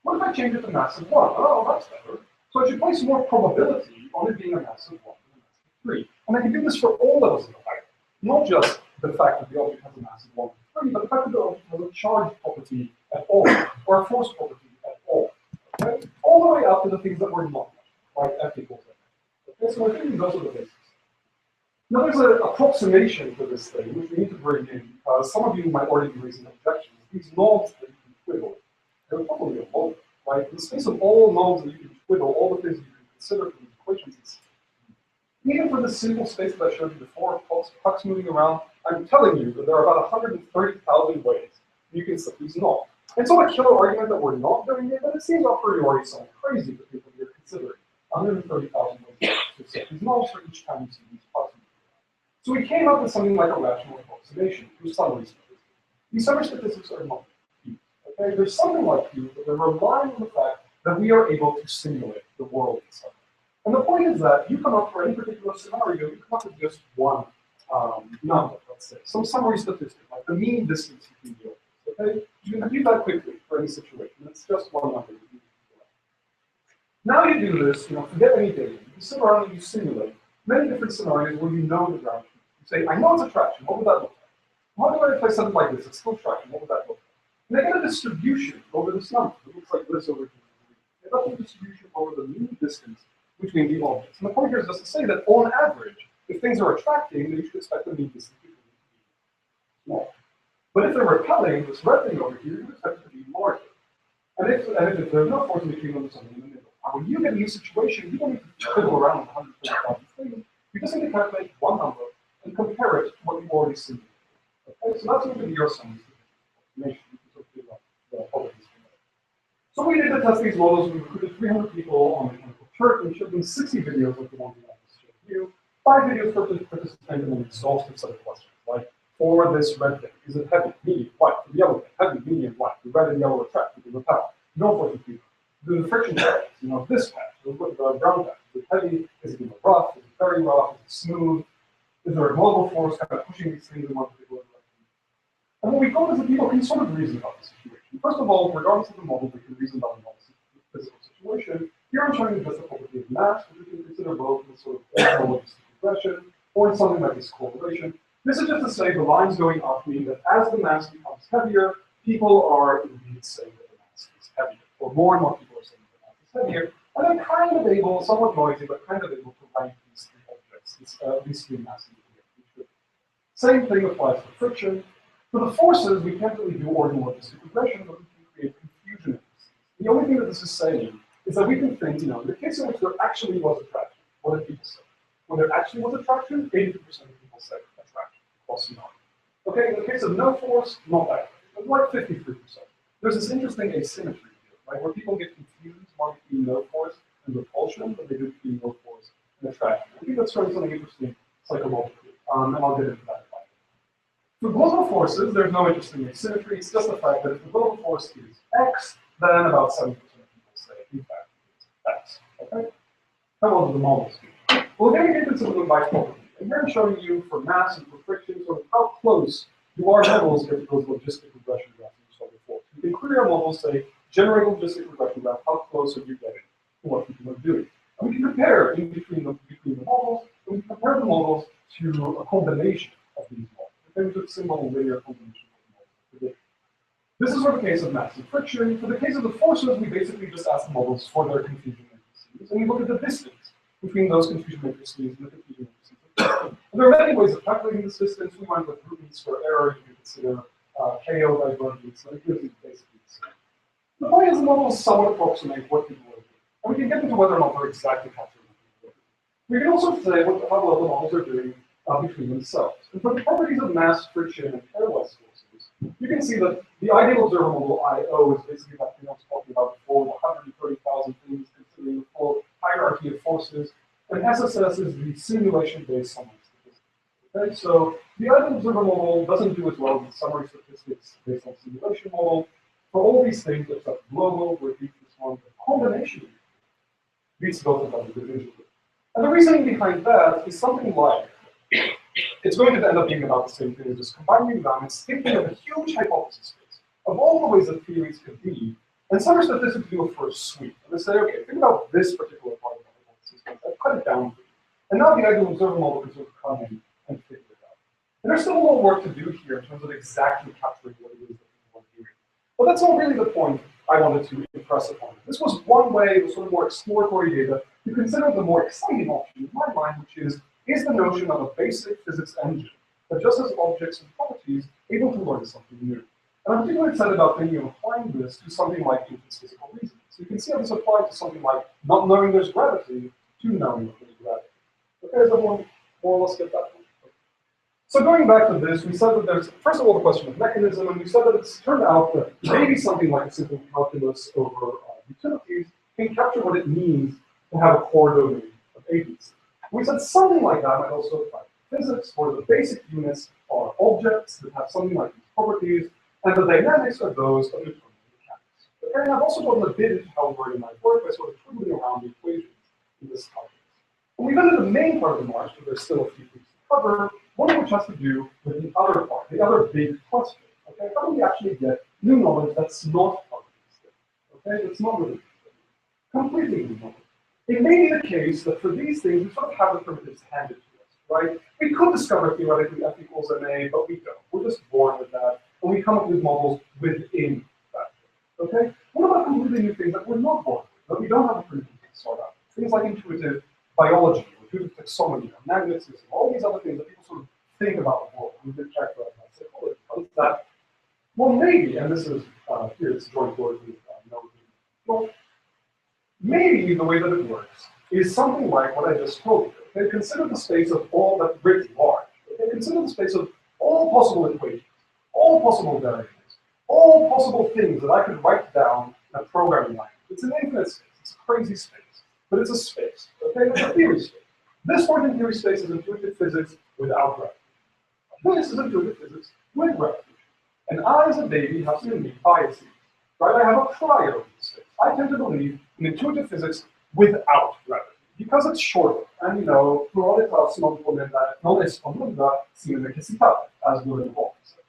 [SPEAKER 9] What if I change it to mass of 1? Oh, that's better. So I should place more probability on it being a mass of 1 than a mass of 3. And I can do this for all levels of the hierarchy. Not just the fact that the object has a mass of 1 to 3, but the fact that the object has a charge property at all, or a force property at all. Okay? All the way up to the things that we're not, like F equals mx. Okay, so I think those are the basics. Now there's an approximation to this thing, which we need to bring in, because some of you might already be raising objections. These knobs that you can twiddle, they're probably a lot, right? In the space of all knobs that you can twiddle, all the things you can consider for these equations, even for the simple space that I showed you before, pucks moving around, I'm telling you that there are about 130,000 ways you can set these knobs. It's not a killer argument that we're not doing it, but it seems a priori somewhat crazy for people you're considering. 130,000 ways to set these knobs for each time you see these pucks moving around. So we came up with something like a rational approximation through summary statistics. These summary statistics are not huge. Okay? There's something like huge, but they're relying on the fact that we are able to simulate the world itself. And the point is that you come up for any particular scenario, you come up with just one number, let's say, some summary statistic, like the mean distance between the objects. Okay? You can compute that quickly for any situation. It's just one number. Now you do this, forget any data. You sit around and you simulate many different scenarios where you know the ground truth. You say, I know it's a traction. What would that look like? How do I place something like this? It's still traction. What would that look like? And I get a distribution over this number. It looks like this over here. And that's a distribution over the mean distance between the objects. And the point here is just to say that on average, if things are attracting, then you should expect the mean distance to be small. But if they're repelling, this red thing over here, you expect it to be larger. And if there's no force in between them, there's something in the middle. Now, when you get a new situation, you don't need to fiddle around with 130,000 things. You just need to calculate one number and compare it to what you've already seen. Okay, so that's going to be your summary estimation. So we did to test these models. We recruited 300 people on the clinical chart and showed them 60 videos like the one we just showed you, 5 videos for participants, and an exhaustive set of questions, like for this red thing, is it heavy, medium, light? For the yellow thing, heavy, medium, light. The red and yellow attract, you can repel. No force between them. The friction patch, this patch, the brown patch, is it heavy? Is it rough? Is it very rough? Is it smooth? Is there a global force kind of pushing these things in one particular direction? And what we found is that people can sort of reason about the situation. First of all, regardless of the model, they can reason about the physical situation. Here I'm showing you just the property of mass, which we can consider both in sort of logistic regression or in something like this correlation. This is just to say the lines going up mean that as the mass becomes heavier, people are indeed saying that the mass is heavier, or more and more people are saying that the mass is heavier. And then kind of able, somewhat noisy, but kind of able to rank these three objects, these three masses. Same thing applies to friction. For the forces, we can't really do ordinal logistic regression, but we can create confusion. The only thing that this is saying is that we can think, in the case in which there actually was attraction, what did people say? When there actually was attraction, 82% of people said attraction, plus not. Okay, in the case of no force, not that. It's like 53%. There's this interesting asymmetry here, right, where people get confused more between no force and repulsion than they do between no force and attraction. I think that's showing something interesting psychologically, and I'll get into that. For global forces, there's no interesting asymmetry. It's just the fact that if the global force is X, then about 70% of people say, in fact, it's X. Okay? How well do the models do? Well, then we get into something by property. And here I'm showing you for mass and for friction, sort of how close do our models get those logistic regression graphs you saw before? We can query our models, say, generate a logistic regression graph, how close are you getting to what people are doing? And we can compare in between the models, and we can compare the models to a combination of these models. Okay, we took simple linear combination of models. This is for the case of mass and friction. For the case of the forces, we basically just ask the models for their confusion matrices, and we look at the distance between those confusion matrices and the confusion matrices. And there are many ways of calculating this distance. We went with root means square error. You can consider KO divergence. So it gives you basically the same. The point is the models somewhat approximate what people are doing. And we can get into whether or not they're exactly capturing what people are doing. We can also say how well the models are doing between themselves. And for the properties of mass, friction, and pairwise forces, you can see that the ideal observer model IO is basically that thing I was talking about before, 130,000 things considering the full hierarchy of forces. And SSS is the simulation-based summary statistics. Okay, so the ideal observer model doesn't do as well with summary statistics based on simulation model. For all these things, except global, where each is one, the combination beats both of them individually. And the reasoning behind that is something like, it's going to end up being about the same thing as just combining them and thinking of a huge hypothesis space of all the ways that theories could be. And summary statistics do a first sweep. And they say, okay, think about this particular part of the hypothesis space. I've cut it down for you. And now the ideal observer model can sort of come in and figure it out. And there's still more work to do here in terms of exactly capturing what it is that people are doing. But that's not really the point I wanted to impress upon. This was one way, the sort of more exploratory data, to consider the more exciting option in my mind, which is the notion of a basic physics engine that just has objects and properties able to learn something new. And I'm particularly excited about thinking of applying this to something like infinite physical reasoning. So you can see how this applies to something like not knowing there's gravity to knowing that there's gravity. Okay, does everyone more or less get that one? So going back to this, we said that there's, first of all, the question of mechanism, and we said that it's turned out that maybe something like a simple calculus over utilities can capture what it means to have a core domain of agency. We said something like that might also apply to physics, where the basic units are objects that have something like these properties, and the dynamics are those of Newtonian mechanics. Okay, and I've also gotten a bit into how wording might work by sort of twiddling around the equations in this context. And we've entered the main part of the march, but there's still a few things to cover, one of which has to do with the other part, the other big question. Okay, how do we actually get new knowledge that's not part of this thing? Okay, that's not really completely new knowledge. It may be the case that for these things, we sort of have the primitives handed to us, right? We could discover theoretically F equals MA, but we don't. We're just born with that, and we come up with models within that. Okay? What about completely new things that we're not born with, that we don't have a primitive to sort out? Things like intuitive biology, intuitive taxonomy, magnetism, all these other things that people sort of think about the world. We've been checked out and say, oh, how is that? Well, maybe, and this is here, it's joint work with well, maybe the way that it works is something like what I just told you. Okay? Consider the space of all that writ large. Okay? Consider the space of all possible equations, all possible variables, all possible things that I could write down in a programming language. It's an infinite space. It's a crazy space, but it's a space. Okay, it's a theory space. This part in theory space is intuitive physics without gravity. This is intuitive physics with gravity. And I, as a baby, have some innate biases. Right? I have a prior in this space. I tend to believe in intuitive physics without gravity because it's shorter. And you know, plurale class non esponenda sin necessitate, as William Hawke said.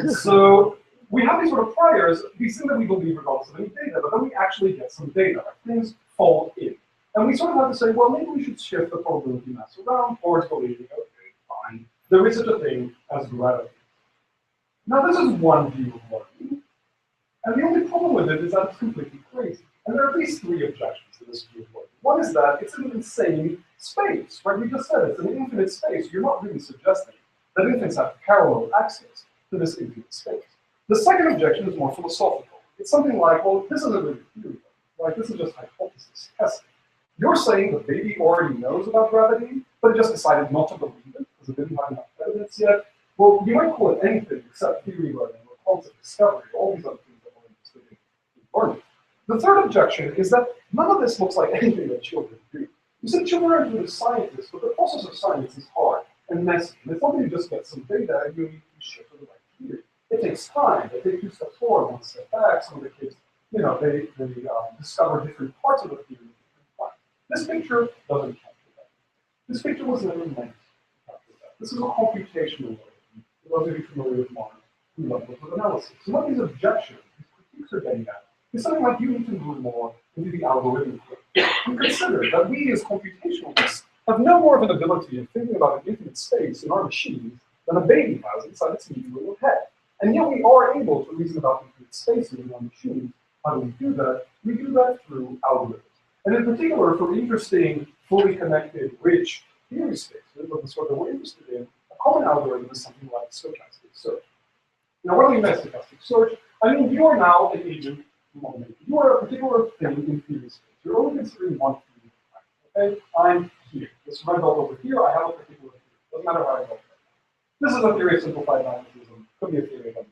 [SPEAKER 9] So we have these sort of priors, these things that we believe regardless of any data, but then we actually get some data. Things fall in. And we sort of have to say, well, maybe we should shift the probability mass around towards believing, okay, fine, there is such a thing as gravity. Now, this is one view of learning, and the only problem with it is that it's completely crazy. And there are at least three objections to this view of learning. One is that it's an insane space, right? We just said it's an infinite space. You're not really suggesting that infinites have parallel access to this infinite space. The second objection is more philosophical. It's something like, well, this isn't really theory, right? This is just hypothesis testing. You're saying the baby already knows about gravity, but it just decided not to believe it because it didn't have enough evidence yet. Well, you might call it anything except theory learning or concept discovery, all these other things that we're interested in learning. The third objection is that none of this looks like anything that children do. You said children are intuitive scientists, but the process of science is hard and messy. And it's not that you just get some data and you need to shift to the right theory. It takes time. They take 2 steps forward, 1 step back. Some of the kids, you know, they discover different parts of the theory. This picture doesn't capture that. This picture was never meant to capture This is a computational way. For those of you familiar with modern levels of analysis. So what these objections, these critiques are getting at, is something like you need to move more into the algorithmic way. And consider that we as computationalists have no more of an ability of thinking about an infinite space in our machines than a baby has inside its neat little head. And yet we are able to reason about infinite spaces in our machines. How do we do that? We do that through algorithms. And in particular, for interesting, fully connected, rich theory spaces of the sort that we're interested in, a common algorithm is something like stochastic search. Now, what do we mean by stochastic search? I mean, you are now an agent. You are a particular thing in theory space. You're only considering one theory. Okay? I'm here. This red dot over here, I have a particular theory. Doesn't matter how I go. This is a theory of simplified magnetism. Could be a theory of everything.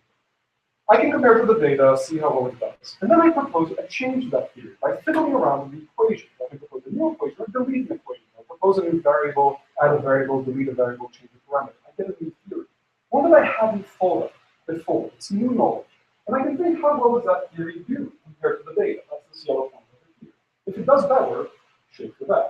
[SPEAKER 9] I can compare to the data, see how well it does. And then I propose a change to that theory by fiddling around with the equation. I can propose a new equation or delete an equation. I propose a new variable, add a variable, delete a variable, change a parameter. I get a new theory. One that I hadn't thought of before. It's new knowledge. And I can think, how well does that theory do compared to the data? That's this yellow point over here. If it does better, shake the bag.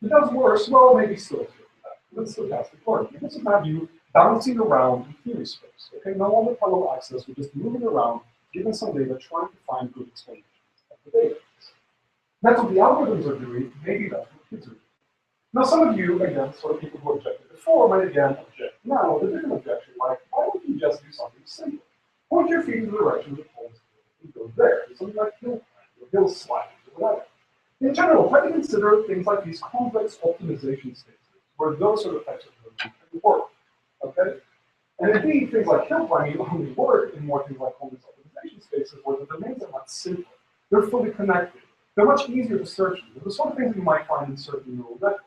[SPEAKER 9] If it does worse, well, maybe still shake the bag. That's stochastic learning. This is how you bouncing around in theory space. Okay, no longer parallel access, we're just moving around, given some data, trying to find good explanations of the data. That's what the algorithms are doing, maybe that's what kids are doing. Now, some of you, again, sort of people who objected before, might again object now with a different objection, like, why don't you just do something simple? Point your feet in the direction of the poles and go there. Do something like hill climbing or hill sliding or whatever. In general, try to consider things like these complex optimization spaces, where those sort of types of things can work. Okay? And indeed, things like hill climbing only work in more things like complex optimization spaces where the domains are much simpler. They're fully connected. They're much easier to search. They're the sort of things you might find in certain neural networks.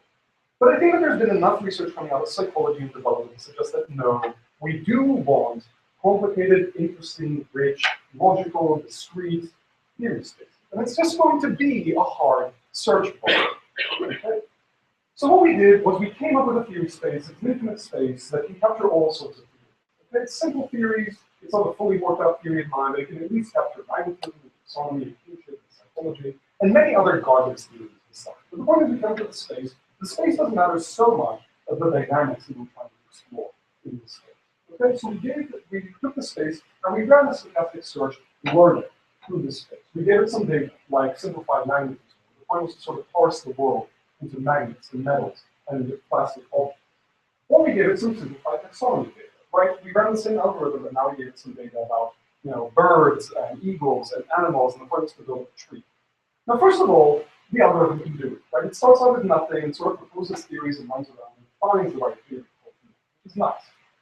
[SPEAKER 9] But I think that there's been enough research coming out of psychology and development to suggest that no, we do want complicated, interesting, rich, logical, discrete theory spaces. And it's just going to be a hard search problem. Okay? So what we did was we came up with a theory space, it's an infinite space that can capture all sorts of theories. Okay? It's simple theories, it's not a fully worked out theory in mind, but it can at least capture magnetism, taxonomy, kinship, psychology, and many other garbage theories besides. But the point is we come to the space doesn't matter so much of the dynamics that we're trying to explore in this space. Okay, so we took the space and we ran a stochastic search learning through this space. We gave it some data, like simplified magnetism. The point was to sort of parse the world into magnets and metals and plastic objects. Or we gave it some simplified taxonomy data, right? We ran the same algorithm, but now we gave it some data about, birds and eagles and animals, and the point was to build a tree. Now, first of all, the algorithm can do it, right? It starts out with nothing and sort of proposes theories and runs around and finds the right theory, which is nice.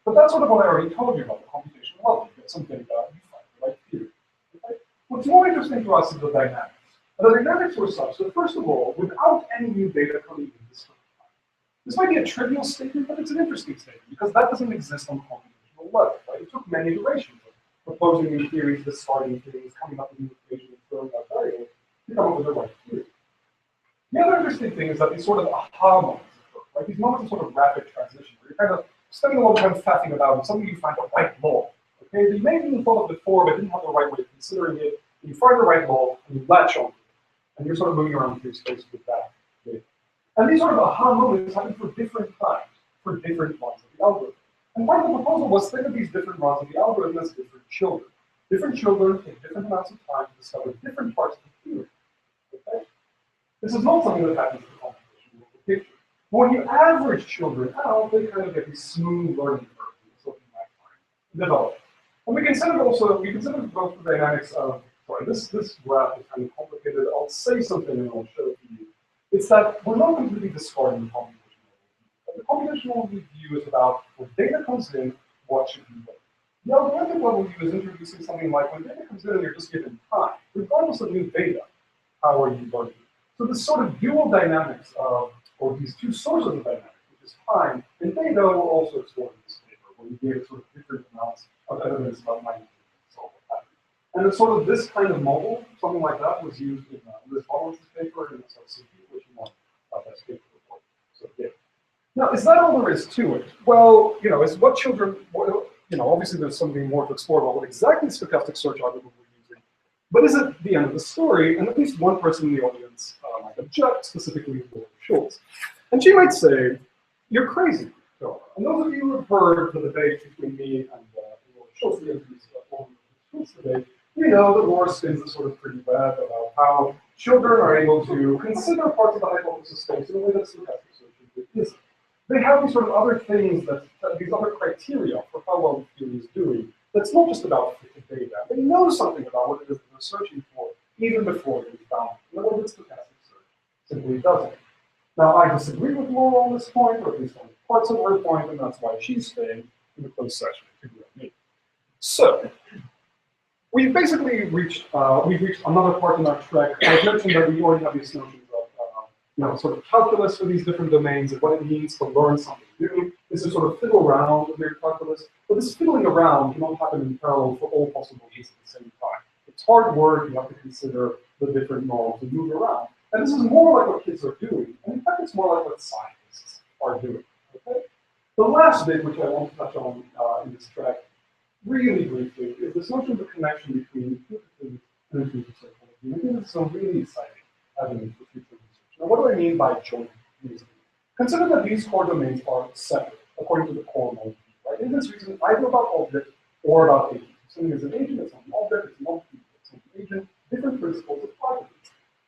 [SPEAKER 9] But that's sort of what I already told you about the computational model. You get some data, you find the right theory. Okay? What's more interesting to us is the dynamics. And the dynamics were such that, first of all, without any new data coming in this might be a trivial statement, but it's an interesting statement because that doesn't exist on the computational level, right? It took many iterations of proposing new theories, discarding things, coming up with new equations, throwing out variables to come up with the right theory. The other interesting thing is that these sort of aha moments occur, right? These moments of sort of rapid transition, where you're kind of spending a lot of time faffing about and suddenly you find the right law. Okay, that you may have even thought of before, but didn't have the right way of considering it. And you find the right law and you latch on to it. And you're sort of moving around through space with that data. And these sort of aha moments happen for different times, for different runs of the algorithm. And part of the proposal was think of these different runs of the algorithm as different children. Different children take different amounts of time to discover different parts of the theory. Okay? This is not something that happens in the computational picture. When you average children out, they kind of get these smooth learning curves, something like develop. And we considered both the dynamics of, this graph is kind of complicated. I'll say something and I'll show it to you. It's that we're not completely discarding the computational view. The computational view is about when data comes in, what should be done. The algorithmic level view is introducing something like when data comes in and you're just given time, regardless of new data, how are you learning? So this sort of dual dynamics of, or these two sources of dynamics, which is time and data, we're also exploring this paper, where we gave sort of different amounts of evidence about magnetism and so on. And it's sort of this kind of model, something like that, was used in Liz Holland's paper in SRCP, which you want that paper report. So yeah. Now, is that all there is to it? Well, is what children, obviously there's something more to explore about what exactly stochastic search algorithm we're using. But is it the end of the story? And at least one person in the audience might object, specifically Laura Schultz. And she might say, you're crazy. Go. And those of you who have heard the debate between me and Laura Schultz, the debate, we know that Laura spins a sort of pretty bad about how children are able to consider parts of the hypothesis space in a way that stochastic search isn't. They have these sort of other things these other criteria for how well the theory is doing. That's not just about fit data. They know something about what it is that they're searching for even before they found it. In other words, stochastic search simply doesn't. Now, I disagree with Laura on this point, or at least on parts of her point, and that's why she's staying in the closed session to agree with me. So, we've basically reached another part in our track. I mentioned that we already have these notions of sort of calculus for these different domains and what it means to learn something new. This is sort of fiddle around with your calculus, but this fiddling around cannot happen in parallel for all possible reasons at the same time. It's hard work. You have to consider the different models and move around. And this is more like what kids are doing, and in fact, it's more like what scientists are doing. Okay? The last bit, which I want to touch on in this track, really briefly, is this notion of the connection between intuitive physics and intuitive psychology. And I think this is a really exciting avenue for future research. Now, what do I mean by joint reasoning? Consider that these core domains are separate, according to the core model. Right? In this reason, either about object or about agent. If something is an agent, it's not an object, it's not an agent, different principles apply to it.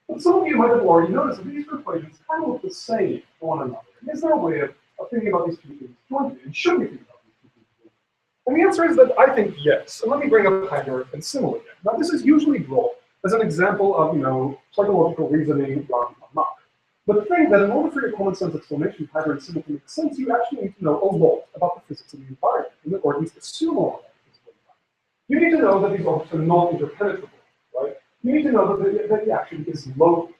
[SPEAKER 9] But some of you might have already noticed that these two equations kind of look the same to one another. And is there a way of thinking about these two things jointly? And should we think about these two things jointly? And the answer is that I think yes. And let me bring up Heidegger and Simmel again. Now, this is usually brought as an example of, psychological reasoning run amok. But think that in order for your common sense explanation of Heidegger and Simmel to make sense, you actually need to know a lot about the physics of the environment, or at least assume a lot about the physics of the environment. You need to know that these objects are not interpenetrable, right? You need to know that the action is local.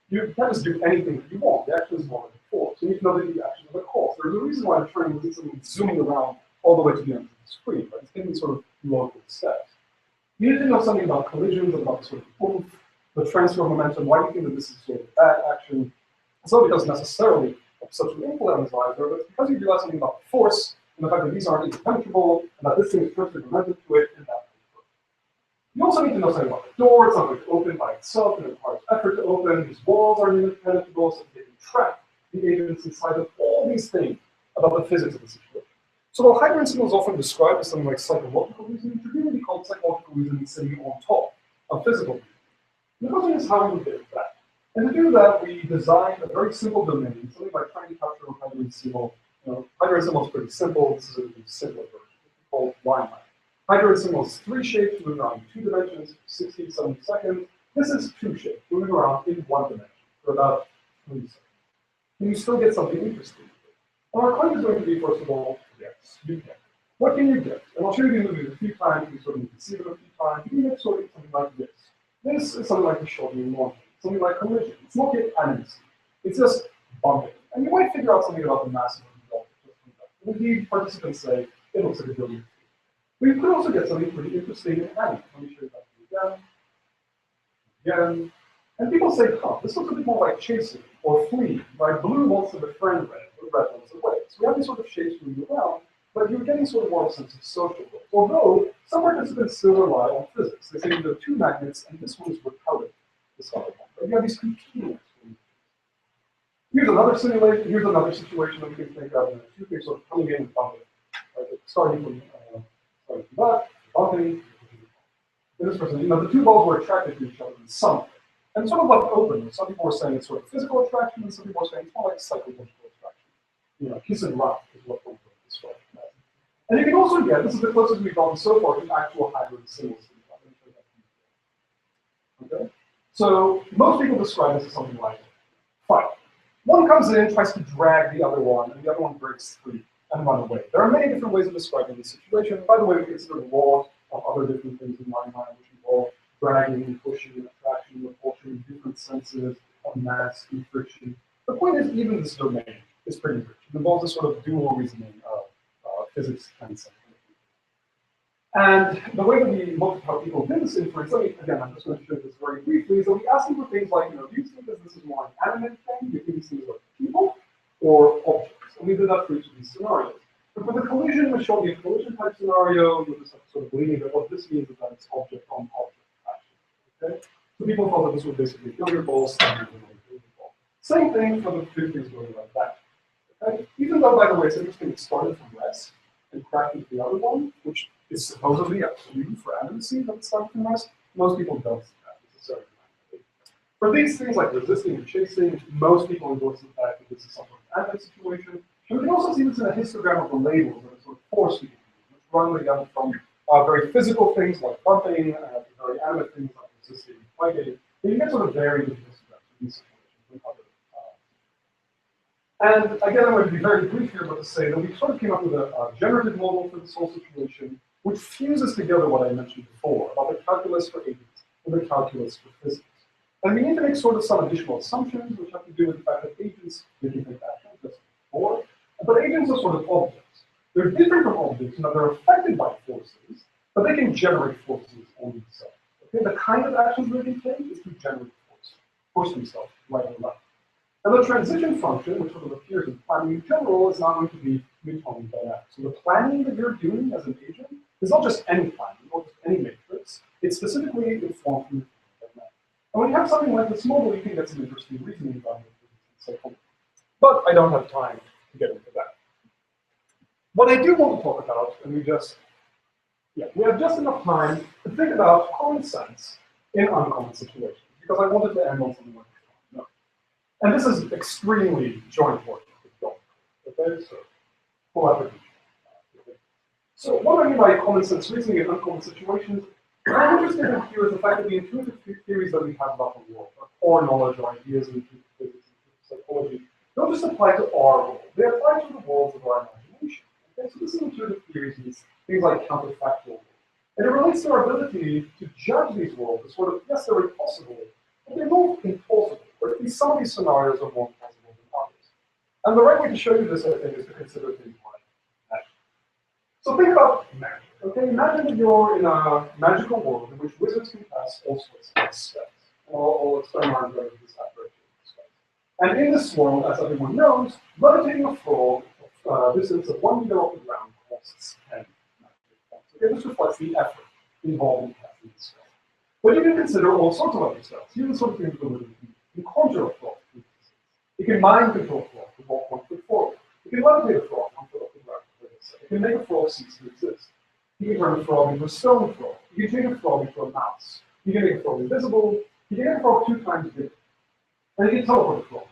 [SPEAKER 9] You can't just do anything that you want. The action is not a force. You need to know that the action is a cause. There's a reason why the train isn't something zooming around all the way to the end of the screen, right? It's taking sort of local steps. You need to know something about collisions, about sort of oomph, the transfer of momentum. Why do you think that this is sort of bad action? It's not because necessarily of such an influence either, but it's because you realize something about force and the fact that these aren't interpenetrable and that this thing is transferring momentum to it and that. You also need to know something about the door. It's not going to open by itself, and it requires effort to open. These walls are interpenetrable, so they can trap the agents inside of all these things about the physics of the situation. So while Heidegger and Simmel is often described as something like psychological reasoning, it should really be called psychological reasoning sitting on top of physical reasoning. The question is how we do that. And to do that, we designed a very simple domain, something like trying to capture with Heidegger and Simmel. Heidegger and Simmel is pretty simple. This is a simpler version. It's called line. Heidegger and Simmel is 3 shapes moving around in 2 dimensions, 60 to 70 seconds. This is 2 shapes moving around in 1 dimension for about 3 seconds. Can you still get something interesting? Well, our claim is going to be, first of all, yes, you can. What can you get? And I'll show you the movie a few times. You sort of conceive it a few times. You can get sort of something like this. This is something like the Schrodingian launching, something like collision. It's not yet animacy. It's just bumping. And you might figure out something about the mass of the object just from that. Indeed, participants say it looks like a billiard. We could also get something pretty interesting in anime. Let me show you that again. And people say, this looks a bit more like chasing or fleeing, right? Blue wants to befriend red, but red wants away. So we have these sort of shapes moving around, but you're getting sort of more of a sense of social growth. Although some participants still rely on physics. They say there are 2 magnets, and this one is repelling this other one. But you have these competing. Here's another simulation. Here's another situation that we can think of. 2 things sort of coming in and bumping, right? Starting from that, bumping. In this person, the 2 balls were attracted to each other in some way. And it's sort of like open. Some people are saying it's sort of physical attraction, and some people are saying it's more like psychological attraction. Kiss and love is what we're describing. And you can also get, this is the closest we've gotten so far to actual hybrid symbols. Okay? So most people describe this as something like fight. One comes in, tries to drag the other one, and the other one breaks free and run away. There are many different ways of describing this situation. By the way, we consider a lot of other different things in my mind, which involve dragging and pushing and attraction, repulsion, different senses of mass and friction. The point is, even this domain is pretty rich. It involves a sort of dual reasoning of physics and psychology. And the way that we looked at how people did this inference, again, I'm just going to show this very briefly, is that we asked them for things like, do you think that this is more an animate thing? Do you think these things are people or objects? And we did that for each of these scenarios. But for the collision, we showed the collision type scenario with this sort of leaning that what this means is that it's object on object action. Okay? So people thought that this was basically billiard balls, standard billiard ball. Same thing for the 2 things going like that. Okay? Even though, by the way, it's interesting, it started from rest and crafted the other one, which is supposedly absolutely for animacy that it started from rest. Most people don't see that necessarily. For these things like resisting and chasing, most people endorse the fact that this is some sort of animate situation. And we can also see this in a histogram of the labels that are sort of forced people to use, which run again from very physical things like bumping, very animate things like resisting and fighting. And you get sort of very different histograms in these situations with other. And again, I'm going to be very brief here, but to say that we sort of came up with a generative model for this whole situation, which fuses together what I mentioned before about the calculus for agents and the calculus for physics. And we need to make sort of some additional assumptions, which have to do with the fact that agents they can take actions, just before, but agents are sort of objects. They're different from objects in that they're affected by forces, but they can generate forces on themselves. Okay, the kind of actions they can take is to generate force themselves, right or left. And the transition function, which sort of appears in planning in general, is not going to be Newtonian dynamics. So the planning that you're doing as an agent is not just any planning, not just any matrix. It's specifically informed from Newtonian dynamics. And when you have something like this model, you can get some interesting reasoning about it. But I don't have time to get into that. What I do want to talk about, and we have just enough time to think about common sense in uncommon situations, because I wanted to end on something like this. And this is extremely joint work. Okay, so collaboration. So what I mean by common sense reasoning in uncommon situations, what I'm interested in here is the fact that the intuitive theories that we have about the world, our core knowledge or ideas in intuitive physics and psychology, don't just apply to our world. They apply to the worlds of our imagination. Okay, so this is intuitive theories, these things like counterfactual. And it relates to our ability to judge these worlds as sort of, yes, they're impossible, but they're not impossible. Or at least some of these scenarios are more possible than others. And the right way to show you this, I think, is to consider things like magic. So think about magic. Okay, imagine that you're in a magical world in which wizards can pass all sorts of spells. I'll explain how I'm going to this after. And in this world, as everyone knows, levitating a frog of distance of 1 meter off the ground costs 10 magic points. Okay, this reflects the effort involved in casting the spell. But you can consider all sorts of other spells. You can sort of think of it. You can conjure a frog. You can mind control a frog to walk 1 foot forward. You can levitate a frog 1 foot off the ground. You can make a frog cease to exist. You can turn a frog into a stone frog. You can change a frog into a mouse. You can make a frog invisible. You can make a frog 2 times bigger. And you can teleport a frog.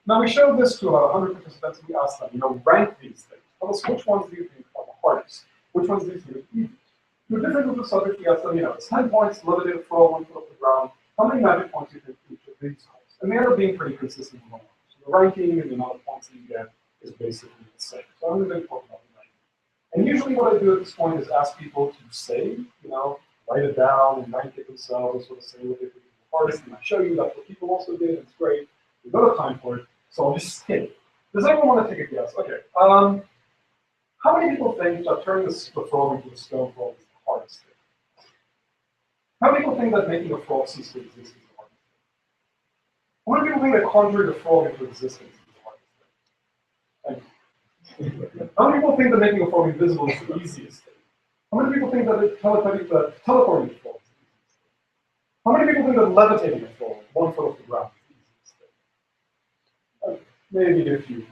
[SPEAKER 9] Now we showed this to about 100 participants and we asked them, rank these things. Tell us which ones do you think are the hardest? Which ones do you think are the easiest? To a different group of subjects, we asked them, it's 10 points, levitate a frog 1 foot off the ground. How many magic points do you think each of these costs? And they end up being pretty consistent among them. So the ranking and the amount of points that you get is basically the same. So I'm going to talk about the ranking. And usually what I do at this point is ask people to say, write it down and rank it themselves, sort of say what they think is the hardest. And I show you that's what people also did, and it's great. We've got time for it, so I'll just say it. Does anyone want to take a guess? Okay. How many people think that turning the frog into a stone frog is the hardest thing? How many people think that making a frog cease to exist is the hardest thing? How many people think that conjuring a frog into existence is the hardest thing? How many people think that making a frog invisible is the easiest thing? How many people think that teleporting a frog is the easiest thing? How many people think that levitating a frog 1 foot off the ground is the easiest thing? Maybe a few.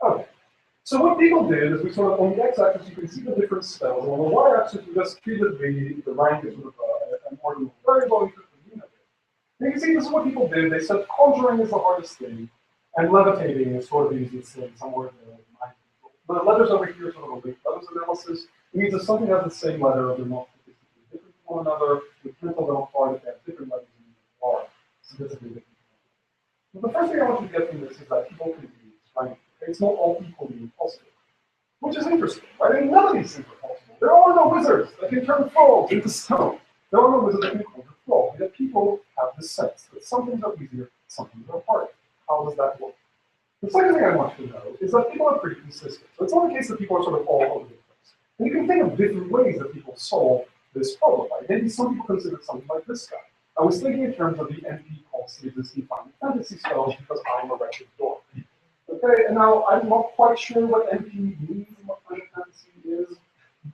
[SPEAKER 9] Okay. So what people did is we sort of, on the x-axis, you can see the different spells, and on the y-axis, we just treated the rank as sort of an ordinal variable. And you can see this is what people did. They said conjuring is the hardest thing, and levitating is sort of the easiest thing, somewhere in the mind control. The letters over here sort of a linked letters analysis. It means if something has the same letter, they're not statistically different from one another. We print a little part if they have different letters and are statistically different. But the first thing I want you to get from this is that people can use ranking. It's not all equally impossible, which is interesting, right? I mean, none of these things are possible. There are no wizards that can turn frogs into stone. There are no wizards that can conjure frogs. Yet people have this sense that some things are easier, some things are harder. How does that work? The second thing I want you to know is that people are pretty consistent. So it's not the case that people are sort of all over the place. And you can think of different ways that people solve this problem. Right? Maybe some people consider something like this guy. I was thinking in terms of the NP called existing Final Fantasy spells because I'm a wretched dork. Okay, and now I'm not quite sure what NP means and what Final Fantasy is,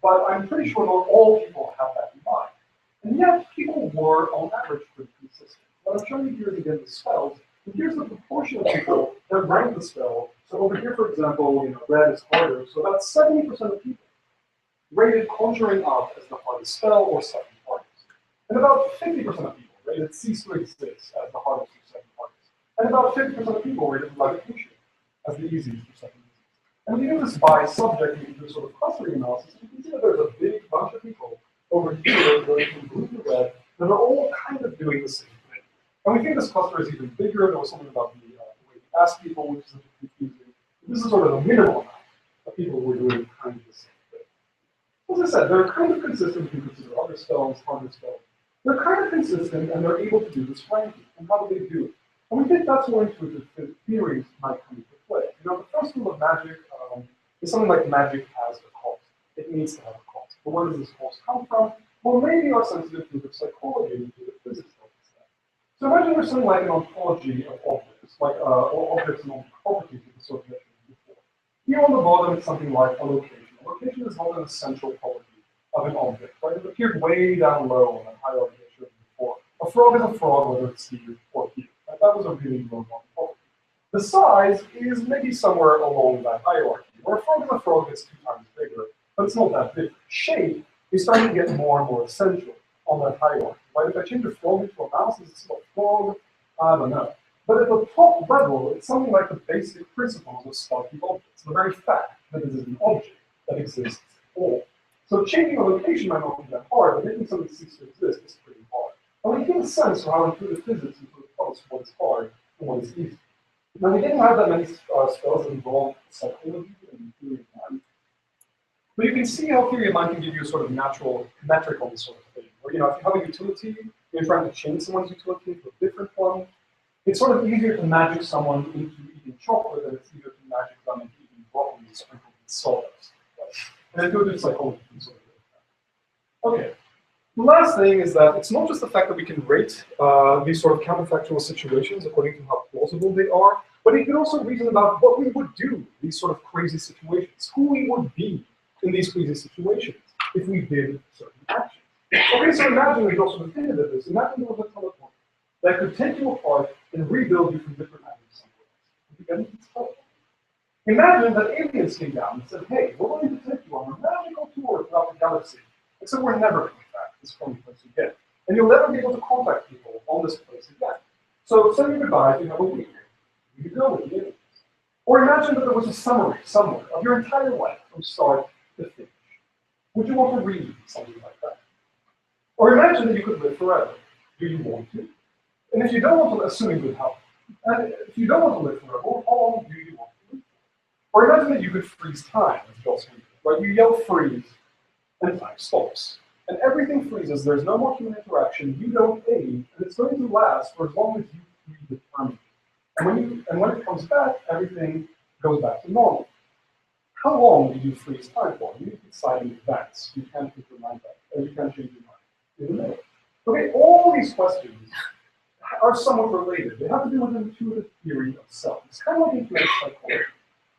[SPEAKER 9] but I'm pretty sure not all people have that in mind. And yet, people were, on average, pretty consistent. What I'm showing you here is again the spells, And here's the proportion of people that rank the spell. So over here, for example, red is harder. So about 70% of people rated Conjuring Up as the hardest spell or second hardest. And about 50% of people rated Cease to Exist as the hardest or second hardest. And about 50% of people rated Levitation as the easiest or second easiest. And we do this by subjecting to sort of clustering analysis. You can see that there's a big bunch of people over here going from blue to red that are all kind of doing the same thing. And we think this cluster is even bigger. There was something about the way we ask people, which is a bit confusing. This is sort of the minimal amount of people who are doing kind of the same thing. As I said, they're kind of consistent if you consider other spells, harder spells. They're kind of consistent and they're able to do this ranking. And how do they do it? And we think that's where intuitive theories might come into play. The first rule of magic is something like magic has a cost. It needs to have a cost. But where does this cost come from? Well, maybe our sensitive intuitive psychology and intuitive physics tells us that. So imagine there's something like an ontology of objects, like objects and properties with the sort of mentioned before. Here on the bottom, it's something like a location. A location is not an essential property of an object, right? It appeared way down low on that hierarchy I showed you before. A frog is a frog, whether it's here or here. Right? That was a really low property. The size is maybe somewhere along that hierarchy. Or a frog is a frog that's 2 times bigger, but it's not that big. Shape is starting to get more and more essential on that hierarchy. Right? If I change a frog into a mouse, is it still a frog? I don't know. But at the top level, it's something like the basic principles of starting objects. The very fact that it is an object that exists at all. So changing a location might not be that hard, but making something cease to exist is pretty hard. And we get a sense of how intuitive physics intuitive tells us what is hard and what is easy. Now, we didn't have that many spells that involved psychology and theory of mind. But you can see how theory of mind can give you a sort of natural metric on this sort of thing. Where, if you have a utility, you're trying to change someone's utility into a different one. It's sort of easier to magic someone into eating chocolate than it's easier to magic them into eating broccoli sprinkled with sawdust. And intuitive psychology can sort of do that. Okay. The last thing is that it's not just the fact that we can rate these sort of counterfactual situations according to how plausible they are, but it can also reason about what we would do in these sort of crazy situations, who we would be in these crazy situations if we did certain actions. Okay, so imagine we also hinted at this. Imagine there was a telephone that could take you apart and rebuild you from different atoms somewhere else. Would you get into this telephone? Imagine that aliens came down and said, hey, we're going to take you on a magical tour throughout the galaxy, except we're never coming back to this funny place again. And you'll never be able to contact people on this place again. So say your goodbyes, you have a week. You could go with the aliens. Or imagine that there was a summary somewhere of your entire life from start to finish. Would you want to read something like that? Or imagine that you could live forever. Do you want to? And if you don't want to, assuming good health, and if you don't want to live forever, how long do you want to live for? Or imagine that you could freeze time, as Joss did, right? You yell freeze, and time stops. And everything freezes, there's no more human interaction, you don't age, and it's going to last for as long as you predetermine. And when it comes back, everything goes back to normal. How long do you freeze time for? You need to decide in advance. You can't keep your mind back, or you can't change your mind in the middle. Okay, all these questions are somewhat related. They have to do with an intuitive theory of self. It's kind of like intuitive psychology.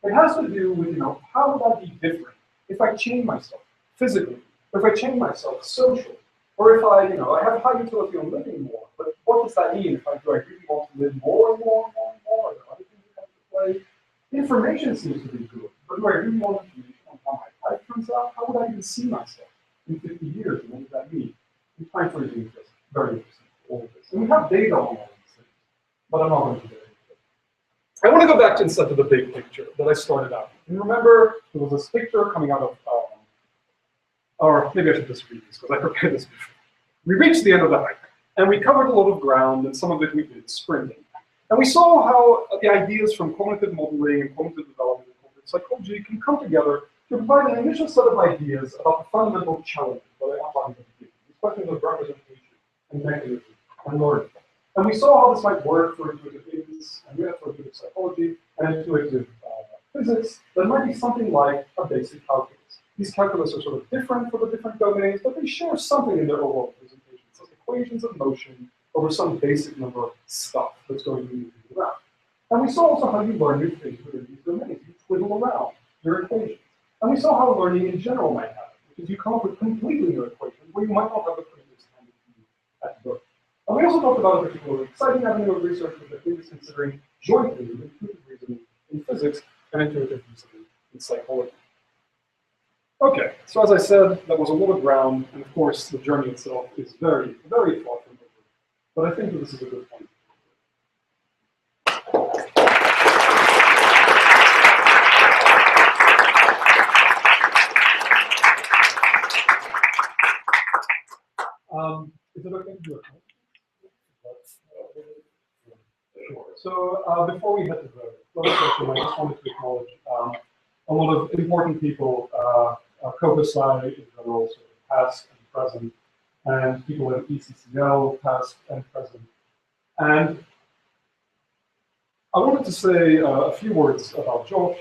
[SPEAKER 9] It has to do with, how would I be different if I change myself physically, or if I change myself socially, or if I have high utility on living more, but what does that mean if I really want to live more and more and more and more? Are there other things that have to play? Information seems to be good, but do I really want information on how my life turns out? How would I even see myself in 50 years, and what does that mean? And time for is just very interesting, all of this. And we have data on all these things, but I'm not going to do it. I want to go back to instead to the big picture that I started out. And remember, there was this picture coming out of, or maybe I should just read this, because I prepared this before. We reached the end of the hike, and we covered a lot of ground, and some of it we did sprinting. And we saw how the ideas from cognitive modeling and cognitive development and cognitive psychology can come together to provide an initial set of ideas about the fundamental challenges that I outlined at the beginning. These questions of representation and mechanism and learning. And we saw how this might work for intuitive physics, and we have for intuitive psychology, and intuitive physics that might be something like a basic calculus. These calculus are sort of different for the different domains, but they share something in their overall presentation. So equations of motion over some basic number of stuff that's going to be moving around. And we saw also how you learn new things within these domains. You twiddle around your equations. And we saw how learning in general might happen, which is you come up with completely new equations where you might not have the primitives handed to you at birth. And we we also talked about a particularly exciting avenue of research which I think is considering jointly intuitive reasoning in physics and intuitive reasoning in psychology. Okay, so as I said, that was a lot of ground, and of course the journey itself is very, very far from over. But I think that this is a good point. Is it okay to do it? Sure. So before we head to the other session, I just wanted to acknowledge a lot of important people, COPASI in general, so past and present, and people at ECCL, past and present. And I wanted to say a few words about Josh.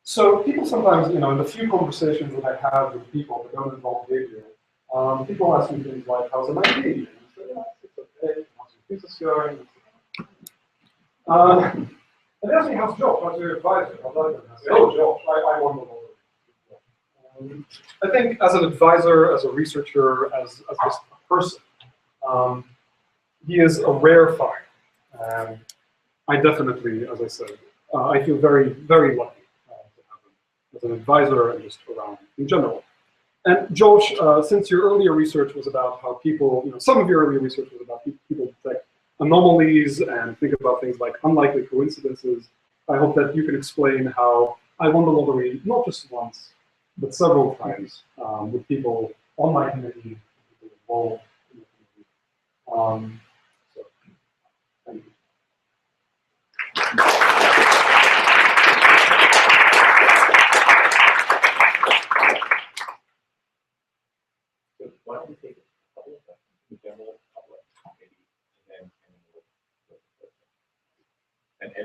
[SPEAKER 9] So people sometimes, in the few conversations that I have with people that don't involve Gabriel, people ask me things like, how's the idea? And I say, yeah, it's okay, how's your business going? And they ask me, how's Josh? How's your advisor? How's that? I say, oh, Josh, I won the lottery. I think as an advisor, as a researcher, as just a person, he is a rare find. And I definitely, as I said, I feel very, very lucky as an advisor and just around in general. And Josh, since your earlier research was about how people, some of your earlier research was about people detect anomalies and think about things like unlikely coincidences, I hope that you can explain how I won the lottery not just once, but several times with people on my committee, people involved in the committee. So, thank you.
[SPEAKER 5] Why don't we take a couple of questions from the general public, maybe,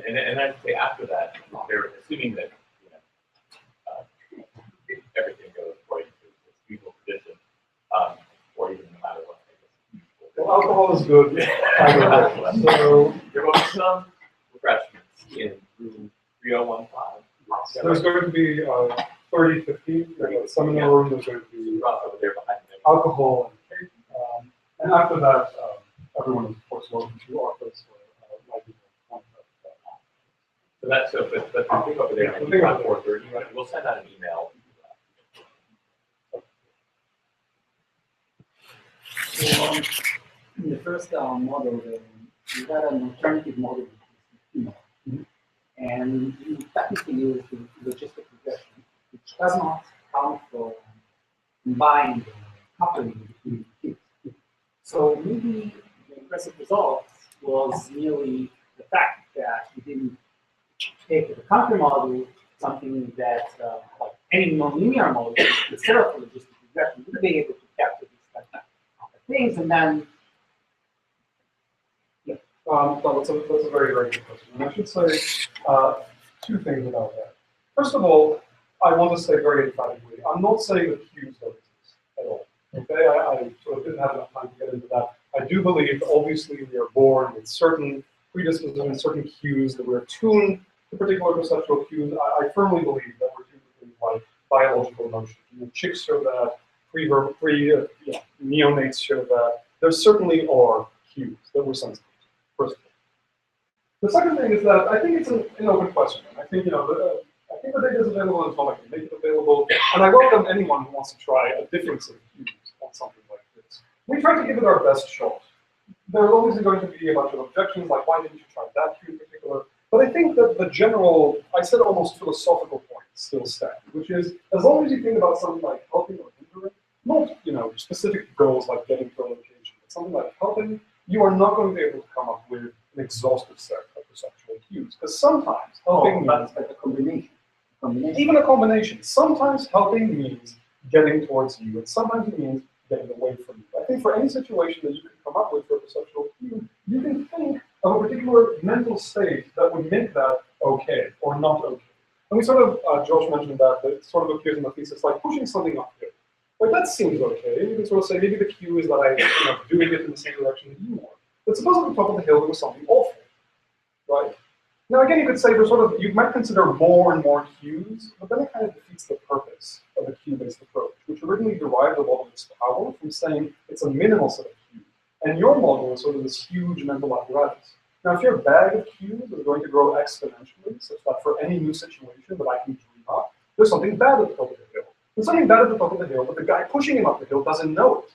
[SPEAKER 5] and then I'd say after that, they're assuming that everything goes according to this usual tradition, or even no matter what.
[SPEAKER 9] Well, alcohol is good. So
[SPEAKER 5] there will be some refreshments in room 3015.
[SPEAKER 9] there's going to be 3015. The seminar room. There's going to be
[SPEAKER 5] Over there behind them.
[SPEAKER 9] alcohol and cake. And after that, everyone is of course welcome to our place where my people want
[SPEAKER 5] So that's so, but the thing over there, I think around 4:30, we'll send out an email.
[SPEAKER 8] So, in the first model, you had an alternative model, and you technically use the logistic regression, which does not count for combined coupling between cubes. So maybe the impressive result was merely the fact that you didn't take the counter model, something that like any nonlinear model, instead of logistic regression, would be able to capture these kind of things, and then
[SPEAKER 9] well, that's a very, very good question. And I should say two things about that. First of all, I want to say very emphatically, I'm not saying that cubes don't exist at all. Okay, I sort of didn't have enough time to get into that. I do believe, obviously, we are born with certain predispositions, certain cues, that we're tuned to particular perceptual cues. I firmly believe that we're tuned to things like biological emotion. Chicks show that, neonates show that. There certainly are cues that we're sensitive to, first of all. The second thing is that I think it's an open question. I think, I think the data is available and Tom can make it available. And I welcome anyone who wants to try a different set of cues on something like this. We try to give it our best shot. There are always going to be a bunch of objections, like why didn't you try that cue in particular? But I think that the general, I said almost philosophical point still stands, which is as long as you think about something like helping or hindering, not specific goals like getting to a location, but something like helping, you are not going to be able to come up with an exhaustive set of perceptual cues. Because sometimes helping means
[SPEAKER 8] like a combination.
[SPEAKER 9] Even a combination. Sometimes helping means getting towards you, and sometimes it means getting away from you. I think for any situation that you can come up with for a perceptual cue, you can think of a particular mental state that would make that okay or not okay. And we sort of, Josh mentioned that it sort of appears in the thesis like pushing something uphill. Like that seems okay. You can sort of say maybe the cue is that I'm doing it in the same direction that you are. But suppose at the top of the hill there was something awful, right? Now again, you could say there's sort of, you might consider more and more cues, but then it kind of defeats the purpose of the cue-based approach, which originally derived a lot of its power from saying it's a minimal set of cues. And your model is sort of this huge mental apparatus. Now, if your bag of cues is going to grow exponentially, such that for any new situation that I can dream up, there's something bad at the top of the hill. There's something bad at the top of the hill, but the guy pushing him up the hill doesn't know it.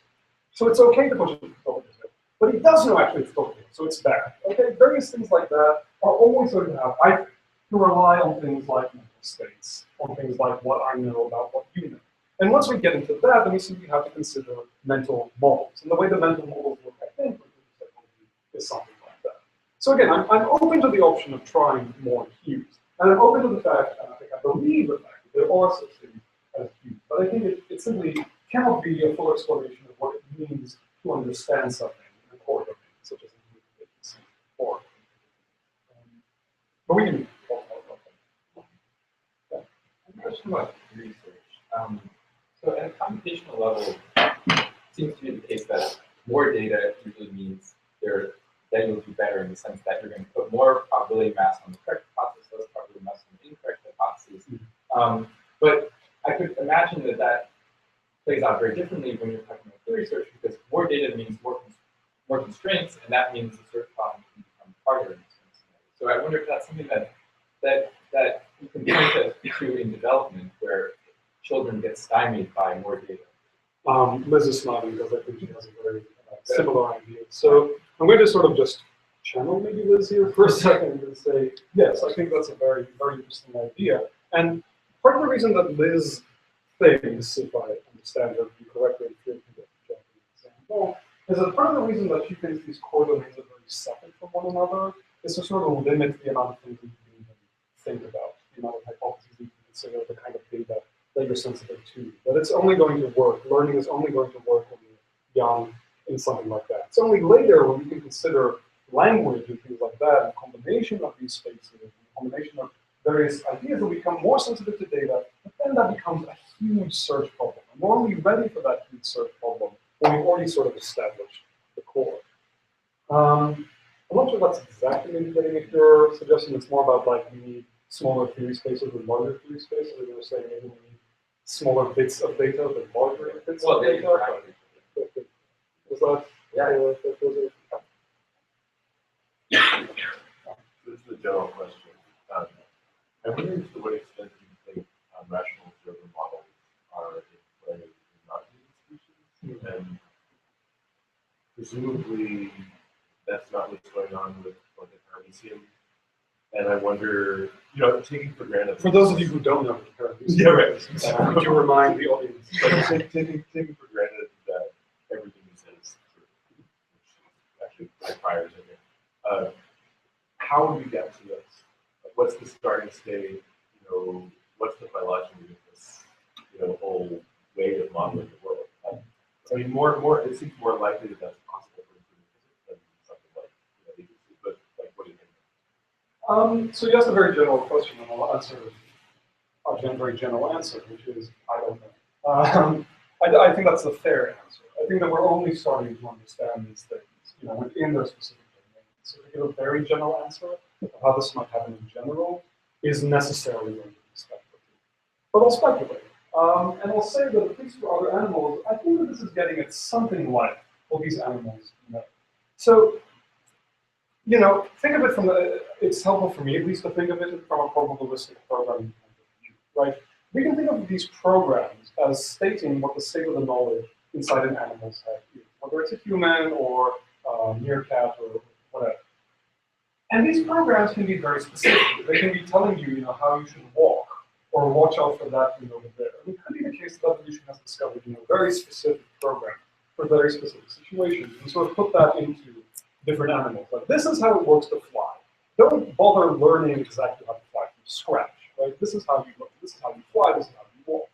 [SPEAKER 9] So it's okay to push him to the top of the hill. But he does know actually it's the top of the hill, so it's bad. Okay, various things like that are always going to have, I think, to rely on things like mental states, on things like what I know about what you know. And once we get into that, then we simply have to consider mental models. And the way the mental models work, I think, is something like that. So again, I'm open to the option of trying more cues. And I'm open to the fact, and I think I believe the fact, that there are such things as cues. But I think it simply cannot be a full exploration of what it means to understand something in a core domain, such as in or. But we can talk about that.
[SPEAKER 10] I have a question about research. So at a computational level, it seems to be the case that more data usually means that you'll do better in the sense that you're going to put more probability mass on the correct hypothesis, less probability mass on the incorrect hypothesis. But I could imagine that plays out very differently when you're talking about field research, because more data means more constraints, and that means the search problem can become harder in some scenarios. So I wonder if that's something that you can point to in development, where children get stymied by more data.
[SPEAKER 9] Liz is smiling because I think she has a very similar idea. So I'm going to sort of just channel maybe Liz here for a second and say, yes, I think that's a very, very interesting idea. And part of the reason that Liz thinks, if I understand her view correctly, is that part of the reason that she thinks these core domains are very separate from one another is to sort of limit the amount of things that you can even think about, the amount of hypotheses you can consider, the kind of data that you're sensitive to. That it's only going to work, learning is only going to work when you're young in something like that. It's only later when you can consider language and things like that, and combination of these spaces, and combination of various ideas that become more sensitive to data, but then that becomes a huge search problem. And we're only ready for that huge search problem when we've already sort of established the core. I'm not sure that's exactly maybe getting at your suggestion. It's more about like we need smaller theory spaces with larger theory spaces. Or you're saying maybe we need smaller bits of data with larger bits of data. Was that? Yeah.
[SPEAKER 11] This is a general question. I wonder to what extent do you think rational observer models are in play in non-human species? And presumably that's not what's going on with like paramecium. And I wonder, taking for granted.
[SPEAKER 9] For those of you who don't know what paramecium is,
[SPEAKER 11] yeah, right.
[SPEAKER 9] Could you remind the audience?
[SPEAKER 11] Taking for granted that everything is true, which actually backfires in here. How would we get to this? What's the starting state? What's the phylogeny of this, whole way of modeling the world? I mean, it seems more likely that that's possible for physics than something like agency. But like, what do you think?
[SPEAKER 9] So you asked a very general question, and I'll answer a very general answer, which is I don't know. I think that's a fair answer. I think that we're only starting to understand these things, within their specific domain. So to give a very general answer of how this might happen in general is necessarily going to be speculative. But I'll speculate. And I'll say that at least for other animals, I think that this is getting at something like what these animals know. So, think of it from it's helpful for me at least to think of it from a probabilistic programming point of view, right? We can think of these programs as stating what the state of the knowledge inside an animal's head is, whether it's a human or a meerkat or whatever. And these programs can be very specific. They can be telling you, how you should walk, or watch out for that thing over there. And it could be the case that evolution has discovered, very specific program for very specific situations, and sort of put that into different animals. Like, this is how it works to fly. Don't bother learning exactly how to fly from scratch, right? This is how you look. This is how you fly. This is how you walk.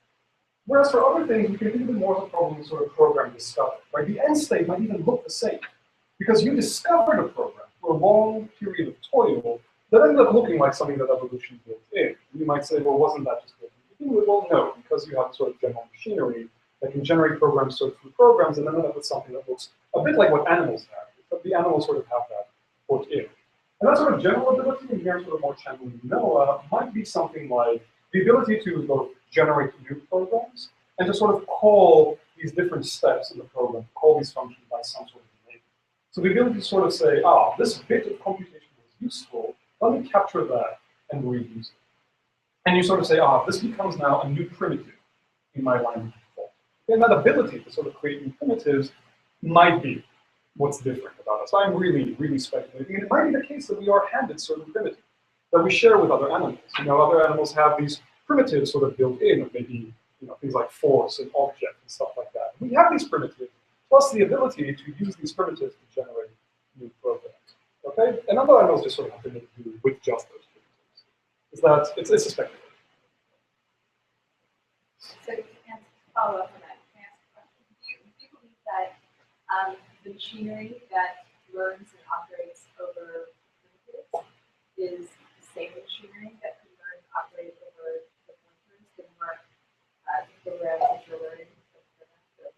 [SPEAKER 9] Whereas for other things, you can think of it more as a problem sort of program discovery, right? The end state might even look the same, because you discovered a program for a long period of toil that ended up looking like something that evolution built in. You might say, well, wasn't that just built in? Well, no, because you have sort of general machinery that can generate programs, sort through programs, and then end up with something that looks a bit like what animals have. But the animals sort of have that put in. And that sort of general ability, and here sort of more channeling Noah, might be something like the ability to both generate new programs and to sort of call these different steps in the program, call these functions by some sort of name. So the ability to sort of say, this bit of computation was useful, let me capture that and reuse it. And you sort of say, this becomes now a new primitive in my language default. And that ability to sort of create new primitives might be what's different about us. I'm really, really speculating. And it might be the case that we are handed certain primitives that we share with other animals. Other animals have these primitives sort of built in, of maybe things like force and object and stuff like that. We have these primitives, plus the ability to use these primitives to generate new programs. Okay? And other animals just sort of have to make do with just those primitives. Is that it's a speculation.
[SPEAKER 4] So to follow up on that, can I ask a question? Do you believe that the machinery that learns and operates over primitives is the same machinery that can learn and operate over the pointers, the more programs that you're learning? So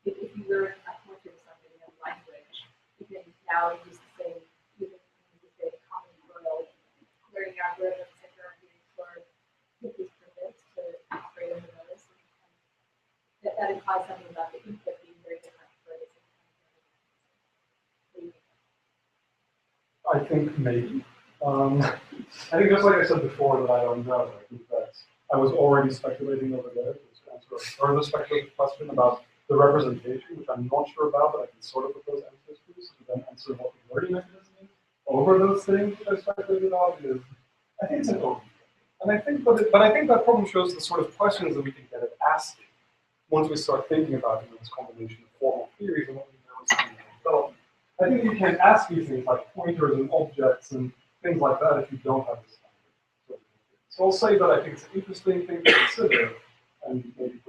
[SPEAKER 4] if you learn a pointer to something in a language, you can now use the same common world learning algorithms that are being stored with these primitives to operate over those. That implies something about the input being very different for this.
[SPEAKER 9] I think maybe. I think just like I said before that I don't know. I think that I was already speculating over there to answer a further speculative question about the representation, which I'm not sure about, but I can sort of propose answers to, so then answer what the learning mechanism is over those things that I speculated about is, I think it's an open. And I think, but I think that problem shows the sort of questions that we can get at asking once we start thinking about this combination of formal theories and what we know is in development. I think you can't ask these things like pointers and objects and things like that if you don't have this standard. So I'll say that I think it's an interesting thing to consider and maybe